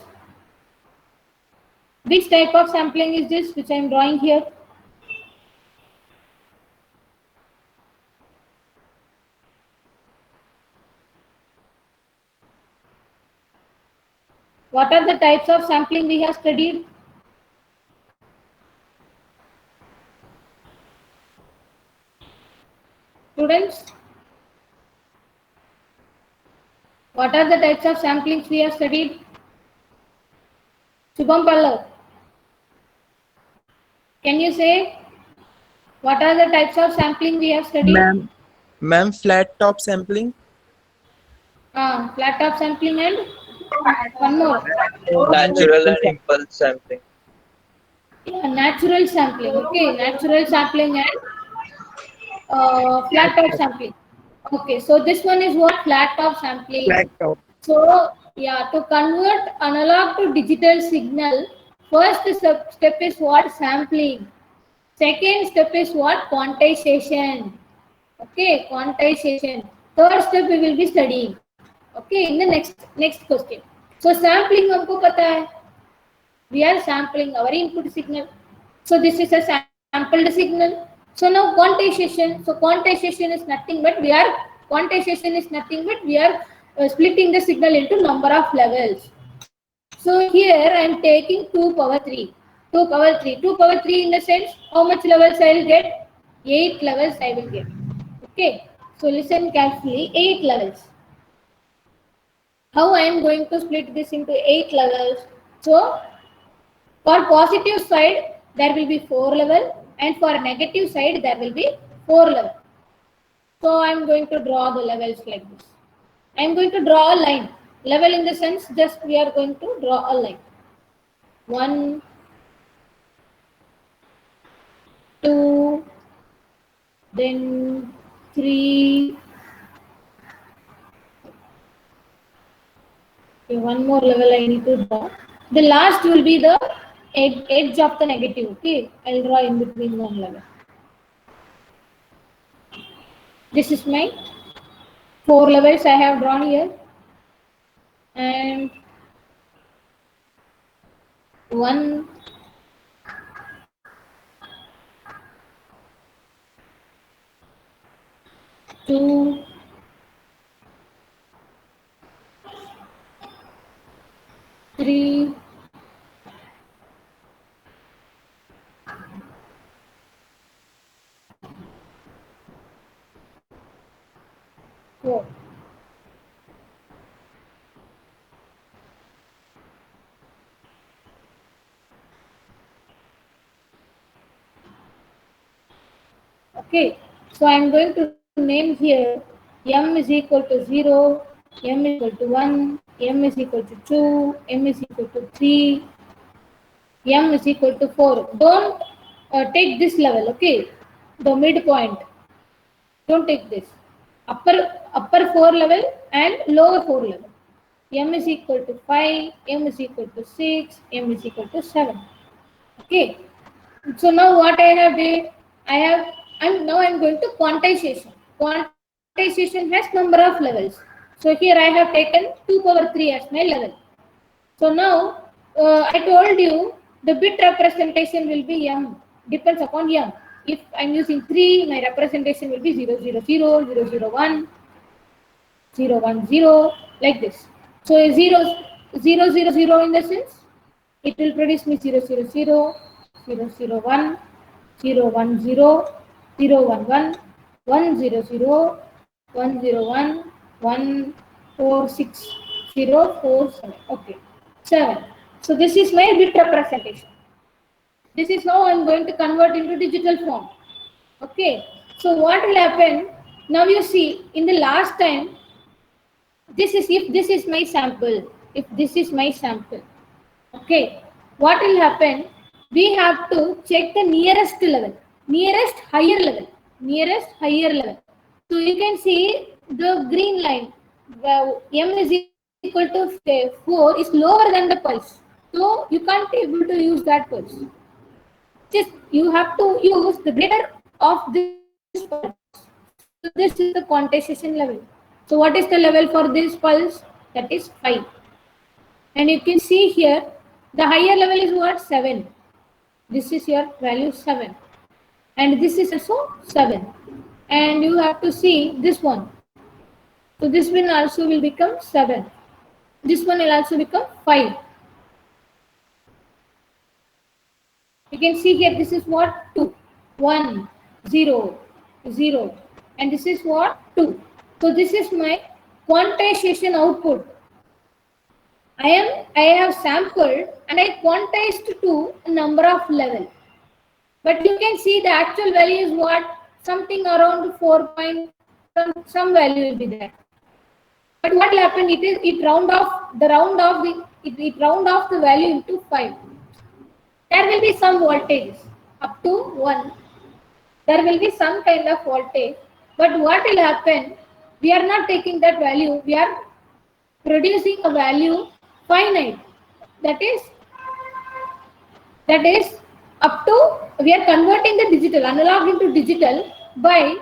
which type of sampling is this which I am drawing here? What are the types of sampling we have studied? Students, what are the types of samplings we have studied? Shubham Pallav, can you say what are the types of sampling we have studied? Ma'am, flat top sampling. Flat top sampling and one more. Natural and impulse sampling. Yeah, natural sampling. Okay, natural sampling and flat top sampling. Okay, so this one is what? Flat top sampling. Flat top. So yeah, to convert analog to digital signal, first step is what? Sampling. Second step is what? Quantization. Okay, quantization. Third step we will be studying. Okay, in the next question. So sampling हमको पता है. We are sampling our input signal. So this is a sampled signal. So now quantization. So quantization is nothing but we are splitting the signal into number of levels. So here I am taking 2 power 3. 2 power 3. 2 power 3 in the sense how much levels I will get? 8 levels I will get. Okay. So listen carefully. 8 levels. How I am going to split this into 8 levels? So for positive side, there will be 4 level, and for negative side, there will be 4 level. So I am going to draw the levels like this. I am going to draw a line. Level in the sense, just we are going to draw a line. 1, 2, then 3, Okay, one more level I need to draw. The last will be the edge of the negative. Okay, I'll draw in between one level. This is my 4 levels I have drawn here, and one, two, three, four. Okay, so I'm going to name here m is equal to 0, m is equal to 1, m is equal to 2, m is equal to 3, m is equal to 4. Don't take this level, okay? The midpoint. Don't take this. Upper 4 level and lower 4 level. M is equal to 5, m is equal to 6, m is equal to 7. Okay. So now what I have did, I'm going to quantization. Quantization has number of levels. So here I have taken 2 power 3 as my level. So now I told you the bit representation will be m, depends upon m. If I'm using 3, my representation will be 0, 0, 0, 0, 0, 1, 0, 1, 0, like this. So 0, 0, 0, 0 in the sense, it will produce me 0, 0, 0, 0, 0, 1, 0, 1, 0, 0, 1, 1, 1, 0, 0, 1, 0, 1, 1, 4, 6, 0, 4, 7. Okay, 7. So this is my bit representation. This is how I'm going to convert into digital form. Okay, so what will happen? Now you see, in the last time, this is if this is my sample. If this is my sample, okay, what will happen? We have to check the nearest level, nearest higher level, nearest higher level. So you can see the green line, m is equal to 4 is lower than the pulse. So you can't be able to use that pulse. Just you have to use the greater of this pulse. So this is the quantization level. So what is the level for this pulse? That is 5. And you can see here, the higher level is what? 7. This is your value 7. And this is also 7. And you have to see this one. So this one also will become 7. This one will also become 5. You can see here, this is what? 2. 1, 0, 0. And this is what? 2. So this is my quantization output. I have sampled and I quantized to a number of level. But you can see the actual value is what? Something around 4 point, some value will be there. But what will happen? It round off the value into 5. There will be some voltage up to 1. There will be some kind of voltage. But what will happen? We are not taking that value. We are producing a value finite. That is up to, we are converting the digital, analog into digital by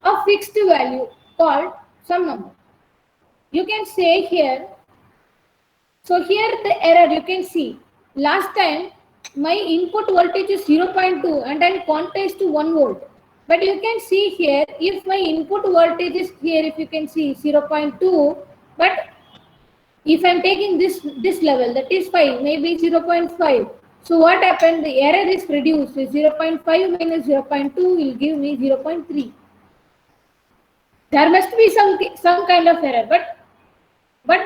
a fixed value called some number. You can say here, so here the error you can see, last time my input voltage is 0.2 and I quantized to 1 volt. But you can see here, if my input voltage is here, if you can see 0.2, but if I'm taking this level, that is 5, maybe 0.5. So what happened? The error is reduced. 0.5 minus 0.2 will give me 0.3. There must be some kind of error, but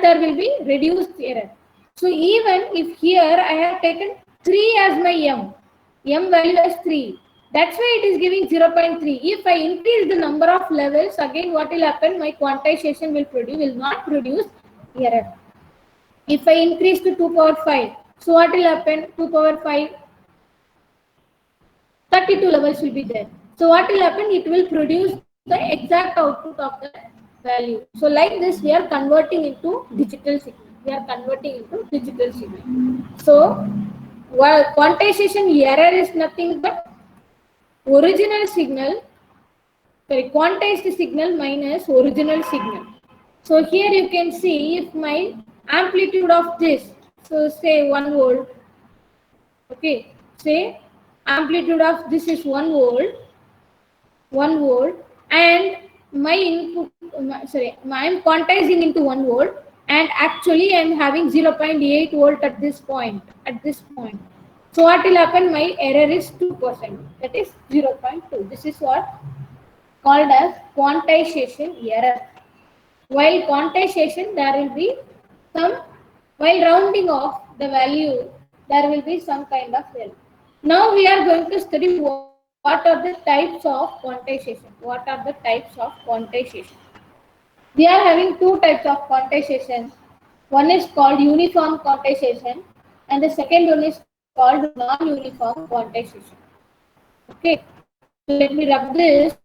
there will be reduced error. So even if here I have taken 3 as my m value as 3, that's why it is giving 0.3. If I increase the number of levels, again what will happen? My quantization will not produce error. If I increase to 2 power 5, so what will happen? 2 power 5, 32 levels will be there. So what will happen? It will produce the exact output of the value. So like this, we are converting into digital signal. we are converting into digital signal. So, quantization error is nothing but original signal, sorry, quantized signal minus original signal. So here you can see if my amplitude of this, so say 1 volt, okay, say amplitude of this is 1 volt, and my input, I'm quantizing into 1 volt, and actually I'm having 0.8 volt at this point, So what will happen? My error is 2%, that is 0.2. This is what called as quantization error. While quantization, there will be some, while rounding off the value, there will be some kind of error. Now we are going to study what are the types of quantization. What are the types of quantization? We are having two types of quantization. One is called uniform quantization, and the second one is called non-uniform quantization. Okay, so let me rub this.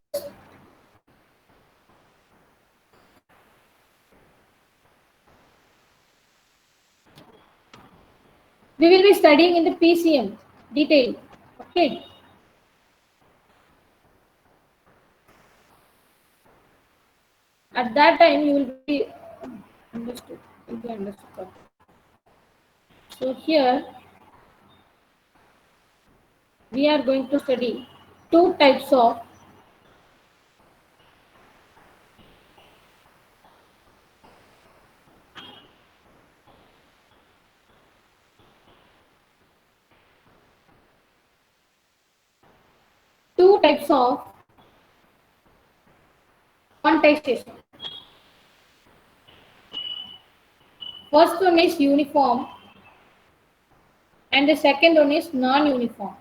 We will be studying in the PCM detail. Okay. At that time, you will be understood. Will be understood. So here we are going to study two types of quantization. First one is uniform, and the second one is non-uniform.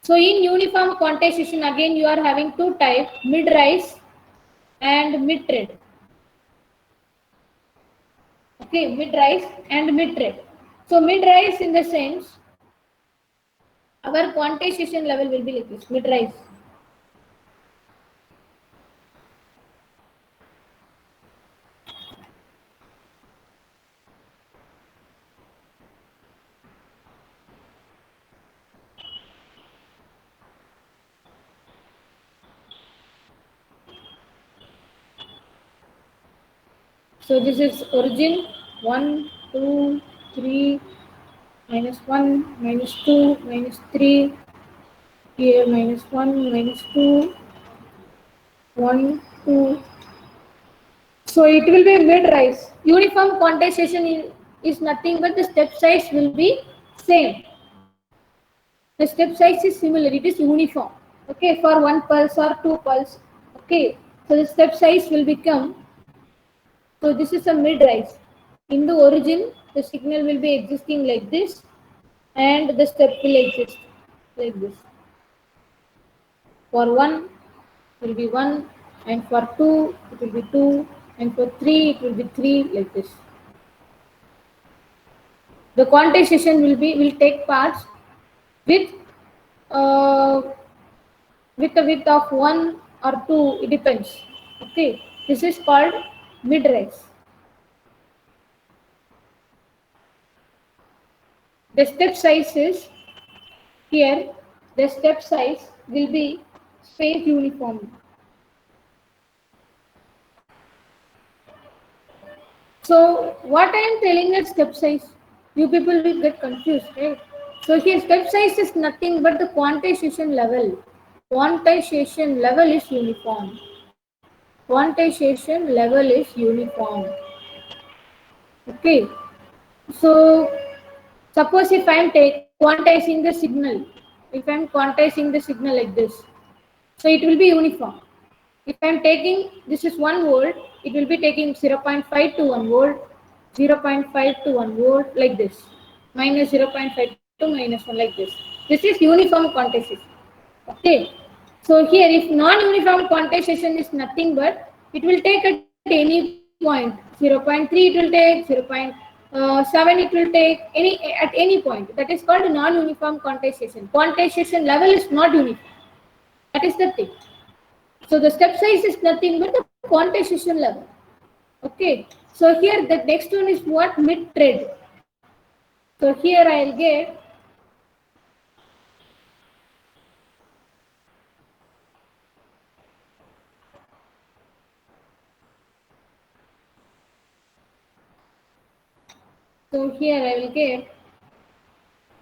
So in uniform quantization, again you are having two types: mid-rise and mid-thread. Okay, mid-rise and mid-thread. So mid-rise in the sense, our quantization level will be like this: mid-rise. So this is origin 1, 2, 3, -1, -2, -3, here -1, -2, 1, 2. So it will be mid-rise. Uniform quantization is nothing but the step size will be same. The step size is similar, it is uniform. Okay, for one pulse or two pulse. Okay, so the step size will become, so this is a mid-rise. In the origin, the signal will be existing like this, and the step will exist like this. For 1, it will be 1, and for 2, it will be 2, and for 3, it will be 3, like this. The quantization will take parts with a width of 1 or 2, it depends. Okay, this is called mid-rise. The step size is here, the step size will be spaced uniformly. So what I am telling is step size, you people will get confused, right? So here step size is nothing but the quantization level. Quantization level is uniform. Quantization level is uniform. Okay. So suppose if I am quantizing the signal, if I am quantizing the signal like this, so it will be uniform. If I am taking, this is 1 volt, it will be taking 0.5 to 1 volt, 0.5 to 1 volt, like this, minus 0.5 to -1, like this. This is uniform quantization. Okay. So here, if non-uniform quantization is nothing but it will take at any point, 0.3 it will take, 0.7 it will take, at any point. That is called non-uniform quantization. Quantization level is not uniform. That is the thing. So the step size is nothing but the quantization level. Okay. So here the next one is what? Mid-thread. So here I'll get so here I will get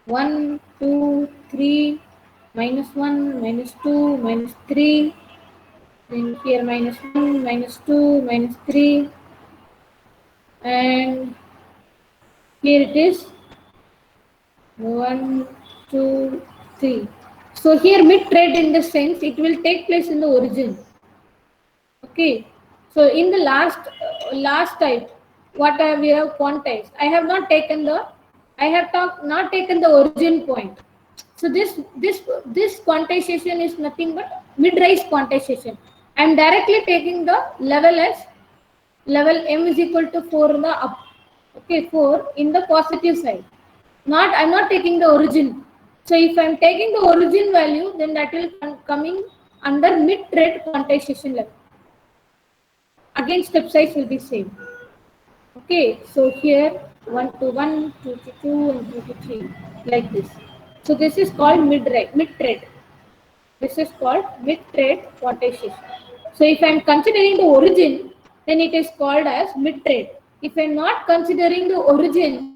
1, 2, 3, -1, -2, -3, then here -1, -2, -3, and here it is 1, 2, 3. So here mid-thread in the sense it will take place in the origin. Okay. So in the last type, what we have quantized, I have not taken the, not taken the origin point. So this quantization is nothing but mid-rise quantization. I am directly taking the level as level m is equal to 4 in the up. Okay, 4 in the positive side. I'm not taking the origin. So if I'm taking the origin value, then that will coming under mid-thread quantization level. Again, step size will be same. Okay, so here 1 to 1, 2 to 2, and 3 to 3, like this. So this is called mid-thread. This is called mid-thread quantization. So if I'm considering the origin, then it is called as mid-thread. If I'm not considering the origin,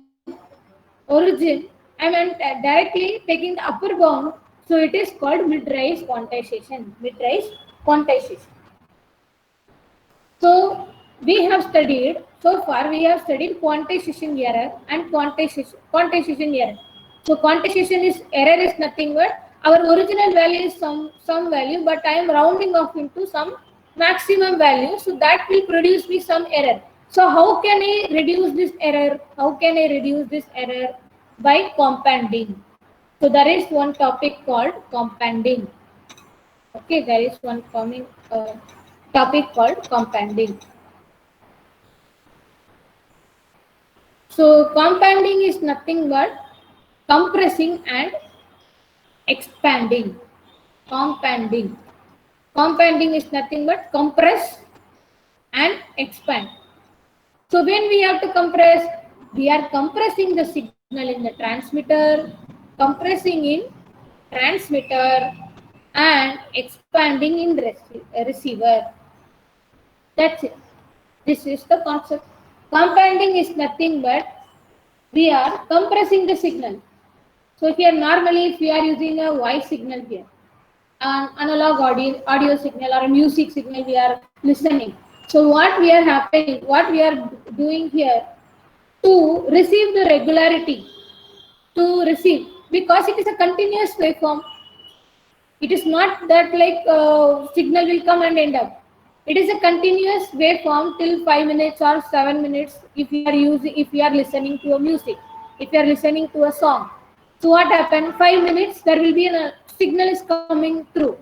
I'm directly taking the upper bound. So it is called mid-rise quantization. Mid-rise quantization. So we have studied, so far we have studied quantization error and quantization error. So quantization is error is nothing but our original value is some value, but I am rounding off into some maximum value. So that will produce me some error. So how can I reduce this error? How can I reduce this error? By companding. So there is one topic called companding. Okay, there is one coming topic called companding. So companding is nothing but compressing and expanding. Companding. Companding is nothing but compress and expand. So when we have to compress, we are compressing the signal in the transmitter, compressing in transmitter, and expanding in receiver. That's it. This is the concept. Companding is nothing but we are compressing the signal. So here normally if we are using a voice signal here, an analog audio signal or a music signal we are listening. So what we are doing here to receive the regularity, to receive, because it is a continuous waveform. It is not that like signal will come and end up. It is a continuous waveform till 5 minutes or 7 minutes if we are listening to a music, if you are listening to a song. So what happens? 5 minutes there will be a signal is coming through,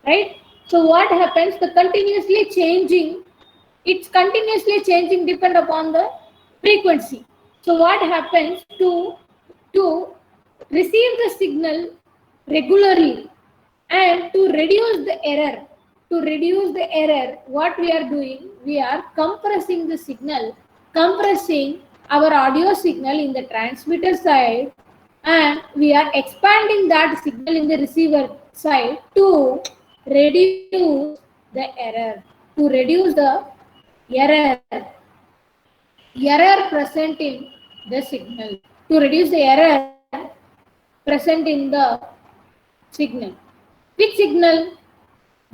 right? So what happens? It's continuously changing depend upon the frequency. So what happens to receive the signal regularly and to reduce the error? To reduce the error, what we are doing, we are compressing the signal, compressing our audio signal in the transmitter side, and we are expanding that signal in the receiver side to reduce the error. To reduce the error present in the signal. To reduce the error present in the signal. Which signal?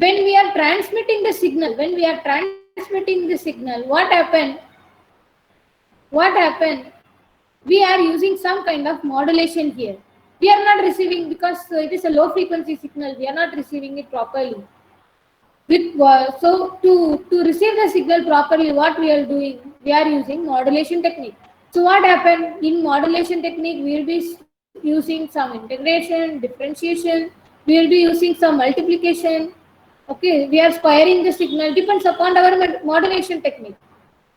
When we are transmitting the signal, what happened? We are using some kind of modulation here. We are not receiving, because it is a low frequency signal, we are not receiving it properly. So to receive the signal properly, what we are doing? We are using modulation technique. So what happened in modulation technique? We will be using some integration, differentiation. We will be using some multiplication. Okay, we are squaring the signal. Depends upon our modulation technique.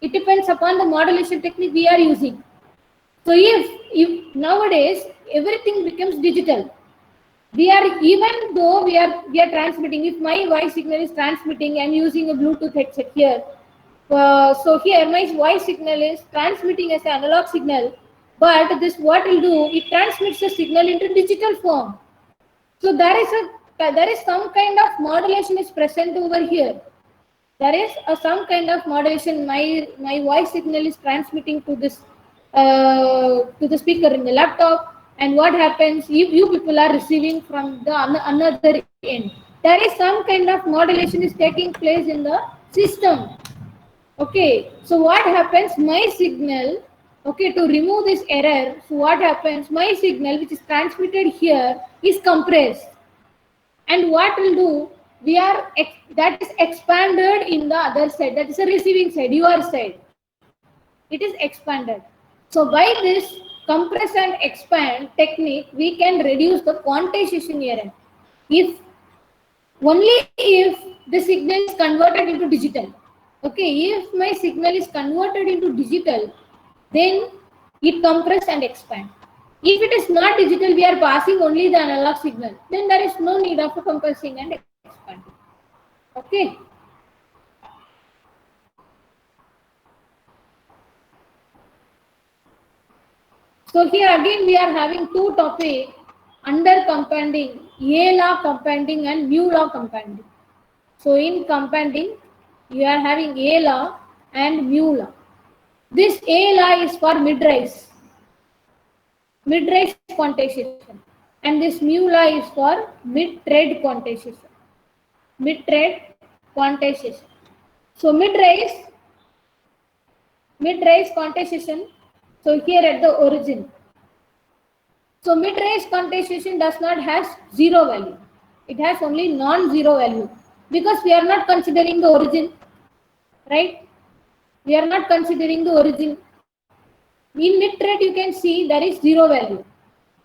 It depends upon the modulation technique we are using. So if nowadays everything becomes digital, even though we are transmitting, if my voice signal is transmitting, I'm using a Bluetooth headset here. So here my voice signal is transmitting as an analog signal, but this what will do? It transmits the signal into digital form. So there is some kind of modulation is present over here. There is some kind of modulation. My voice signal is transmitting to this to the speaker in the laptop, and what happens if you people are receiving from the another end? There is some kind of modulation is taking place in the system. Okay, so what happens? My signal, okay, to remove this error, so what happens? My signal, which is transmitted here, is compressed. And what will do? That is expanded in the other side. That is the receiving side, your side. It is expanded. So by this compress and expand technique, we can reduce the quantization error. If only if the signal is converted into digital. Okay, if my signal is converted into digital, then it compress and expand. If it is not digital, we are passing only the analog signal, then there is no need of compressing and expanding. Okay. So here again we are having two topics under compounding, A law compounding and mu law compounding. So in compounding, you are having A law and mu law. This A law is for mid-rise quantization, and this mu law is for mid-trade quantization. Mid-trade quantization. So mid-rise quantization. So here at the origin. So mid-rise quantization does not have zero value. It has only non-zero value because we are not considering the origin, right? We are not considering the origin. In mid-trade, you can see there is zero value.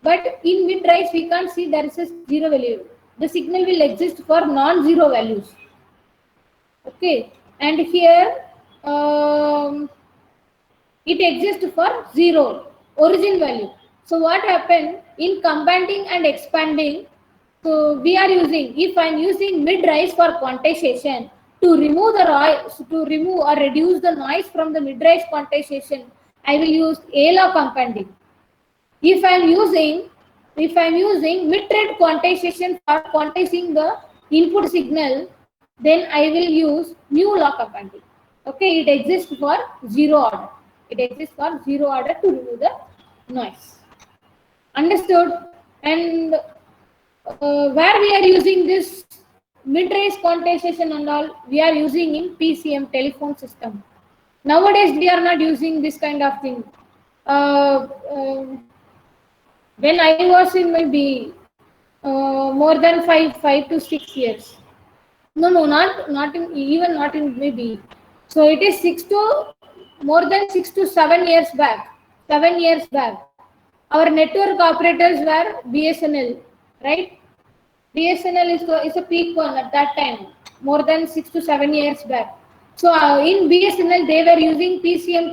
But in mid-rise, we can't see there is a zero value. The signal will exist for non-zero values. Okay. And here, it exists for zero, origin value. So what happened in compounding and expanding? So we are using, if I am using mid-rise for quantization, to remove the noise, to remove or reduce the noise from the mid-rise quantization, I will use A-law compounding. If I am using mid-trade quantization for quantizing the input signal, then I will use mu-law compounding. Okay, it exists for zero order. It exists for zero order to remove the noise. Understood? And where we are using this mid-range quantization and all, we are using in PCM telephone system. Nowadays, we are not using this kind of thing. When I was in maybe more than five to 6 years. No, not in even not in maybe. So it is more than 6 to 7 years back. 7 years back, our network operators were BSNL, right? BSNL is a peak one at that time, more than 6 to 7 years back. So in BSNL, they were using PCM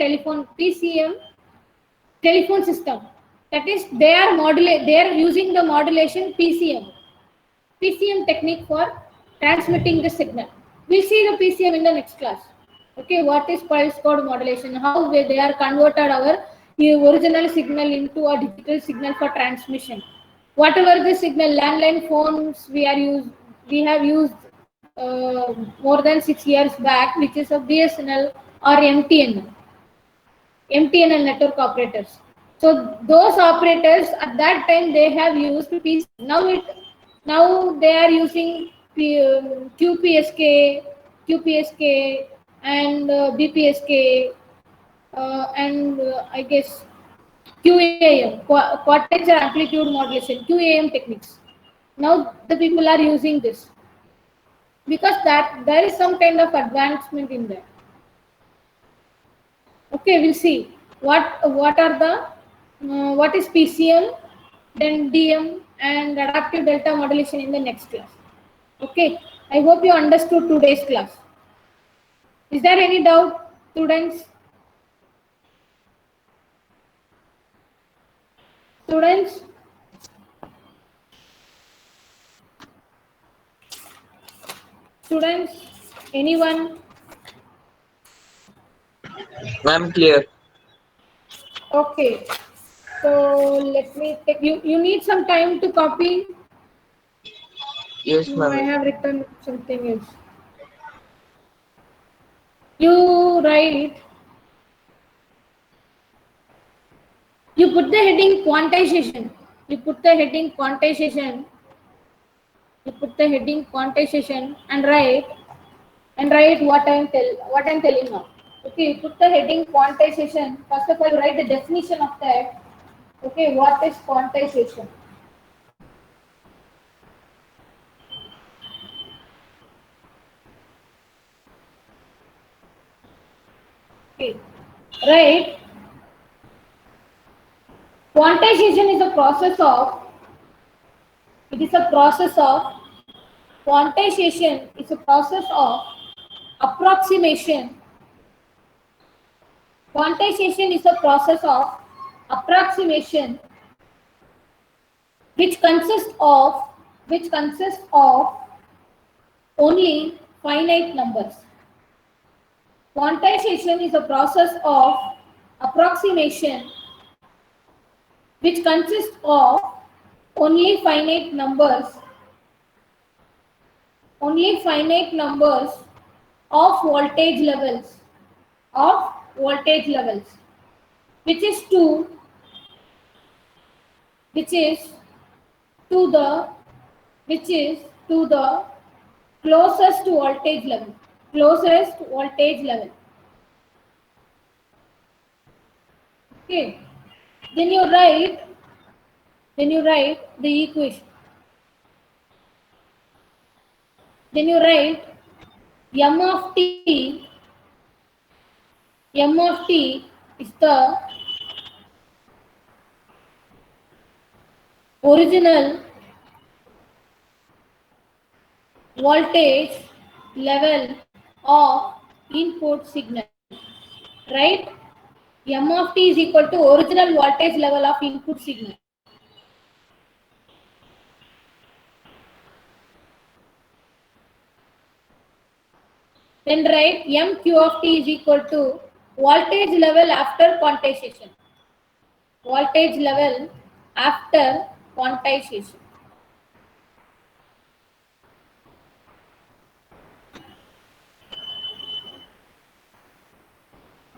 telephone system. That is, they are using the modulation PCM technique for transmitting the signal. We'll see the PCM in the next class. Okay, what is pulse code modulation? How they are converted our original signal into a digital signal for transmission. Whatever the signal, landline phones we have used more than 6 years back, which is a BSNL or MTNL network operators. So those operators at that time they have used PC. Now they are using QPSK and BPSK and I guess QAM, quantized amplitude modulation, QAM techniques. Now the people are using this because that there is some kind of advancement in there. Okay, we'll see what is PCM, then DM and adaptive delta modulation in the next class. Okay, I hope you understood today's class. Is there any doubt, students? Students? Students? Anyone? Ma'am, clear. Okay. So let me take you. You need some time to copy. Yes, No, I ma'am. have written something else. You write. You put the heading quantization. You put the heading quantization. You put the heading quantization and write what I'm telling now. Okay, you put the heading quantization. First of all, you write the definition of that. Okay, what is quantization? Okay, right. Quantization is a process of. It is a process of quantization. Is a process of approximation. Quantization is a process of approximation which consists of only finite numbers. Quantization is a process of approximation which consists of only finite numbers of voltage levels which is to which is to the which is to the closest voltage level. Okay, then you write the equation. Then you write m of t is the original voltage level of input signal, right? M of t is equal to original voltage level of input signal. Then write mq of t is equal to voltage level after quantization. Voltage level after quantization.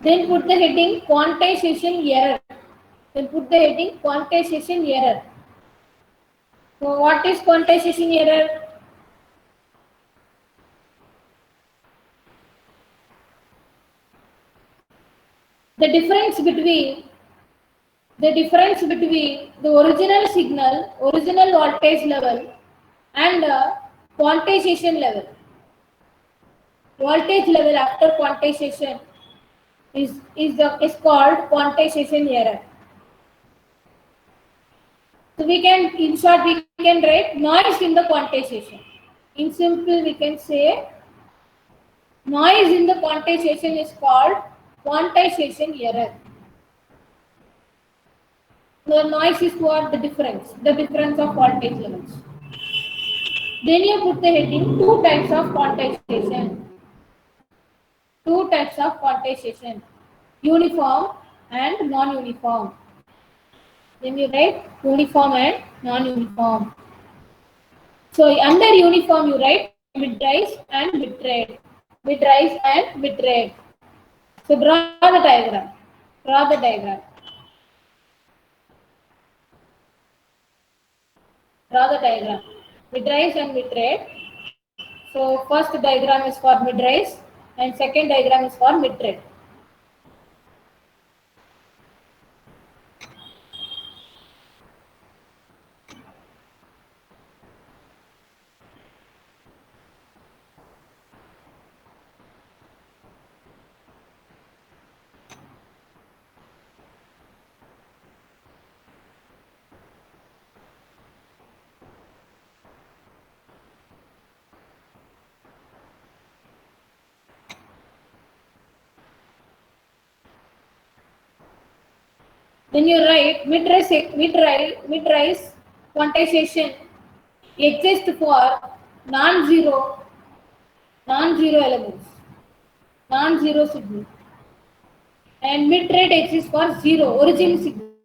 Then put the heading quantization error. So what is quantization error? The difference between the original signal, original voltage level and quantization level. Voltage level after quantization is called quantization error. So in short, we can write noise in the quantization. In simple, we can say noise in the quantization is called quantization error. The noise is what? The difference of voltage levels. Then you put the heading two types of quantization, uniform and non-uniform. Then you write uniform and non-uniform. So under uniform you write mid-rise and mid-rate. So draw the diagram. Mid-rise and mid-rate. So first diagram is for mid-rise and second diagram is for mid-rate. Then you write mid-rise quantization exists for non-zero elements, non-zero signal, and mid rate X is for 0, origin signal.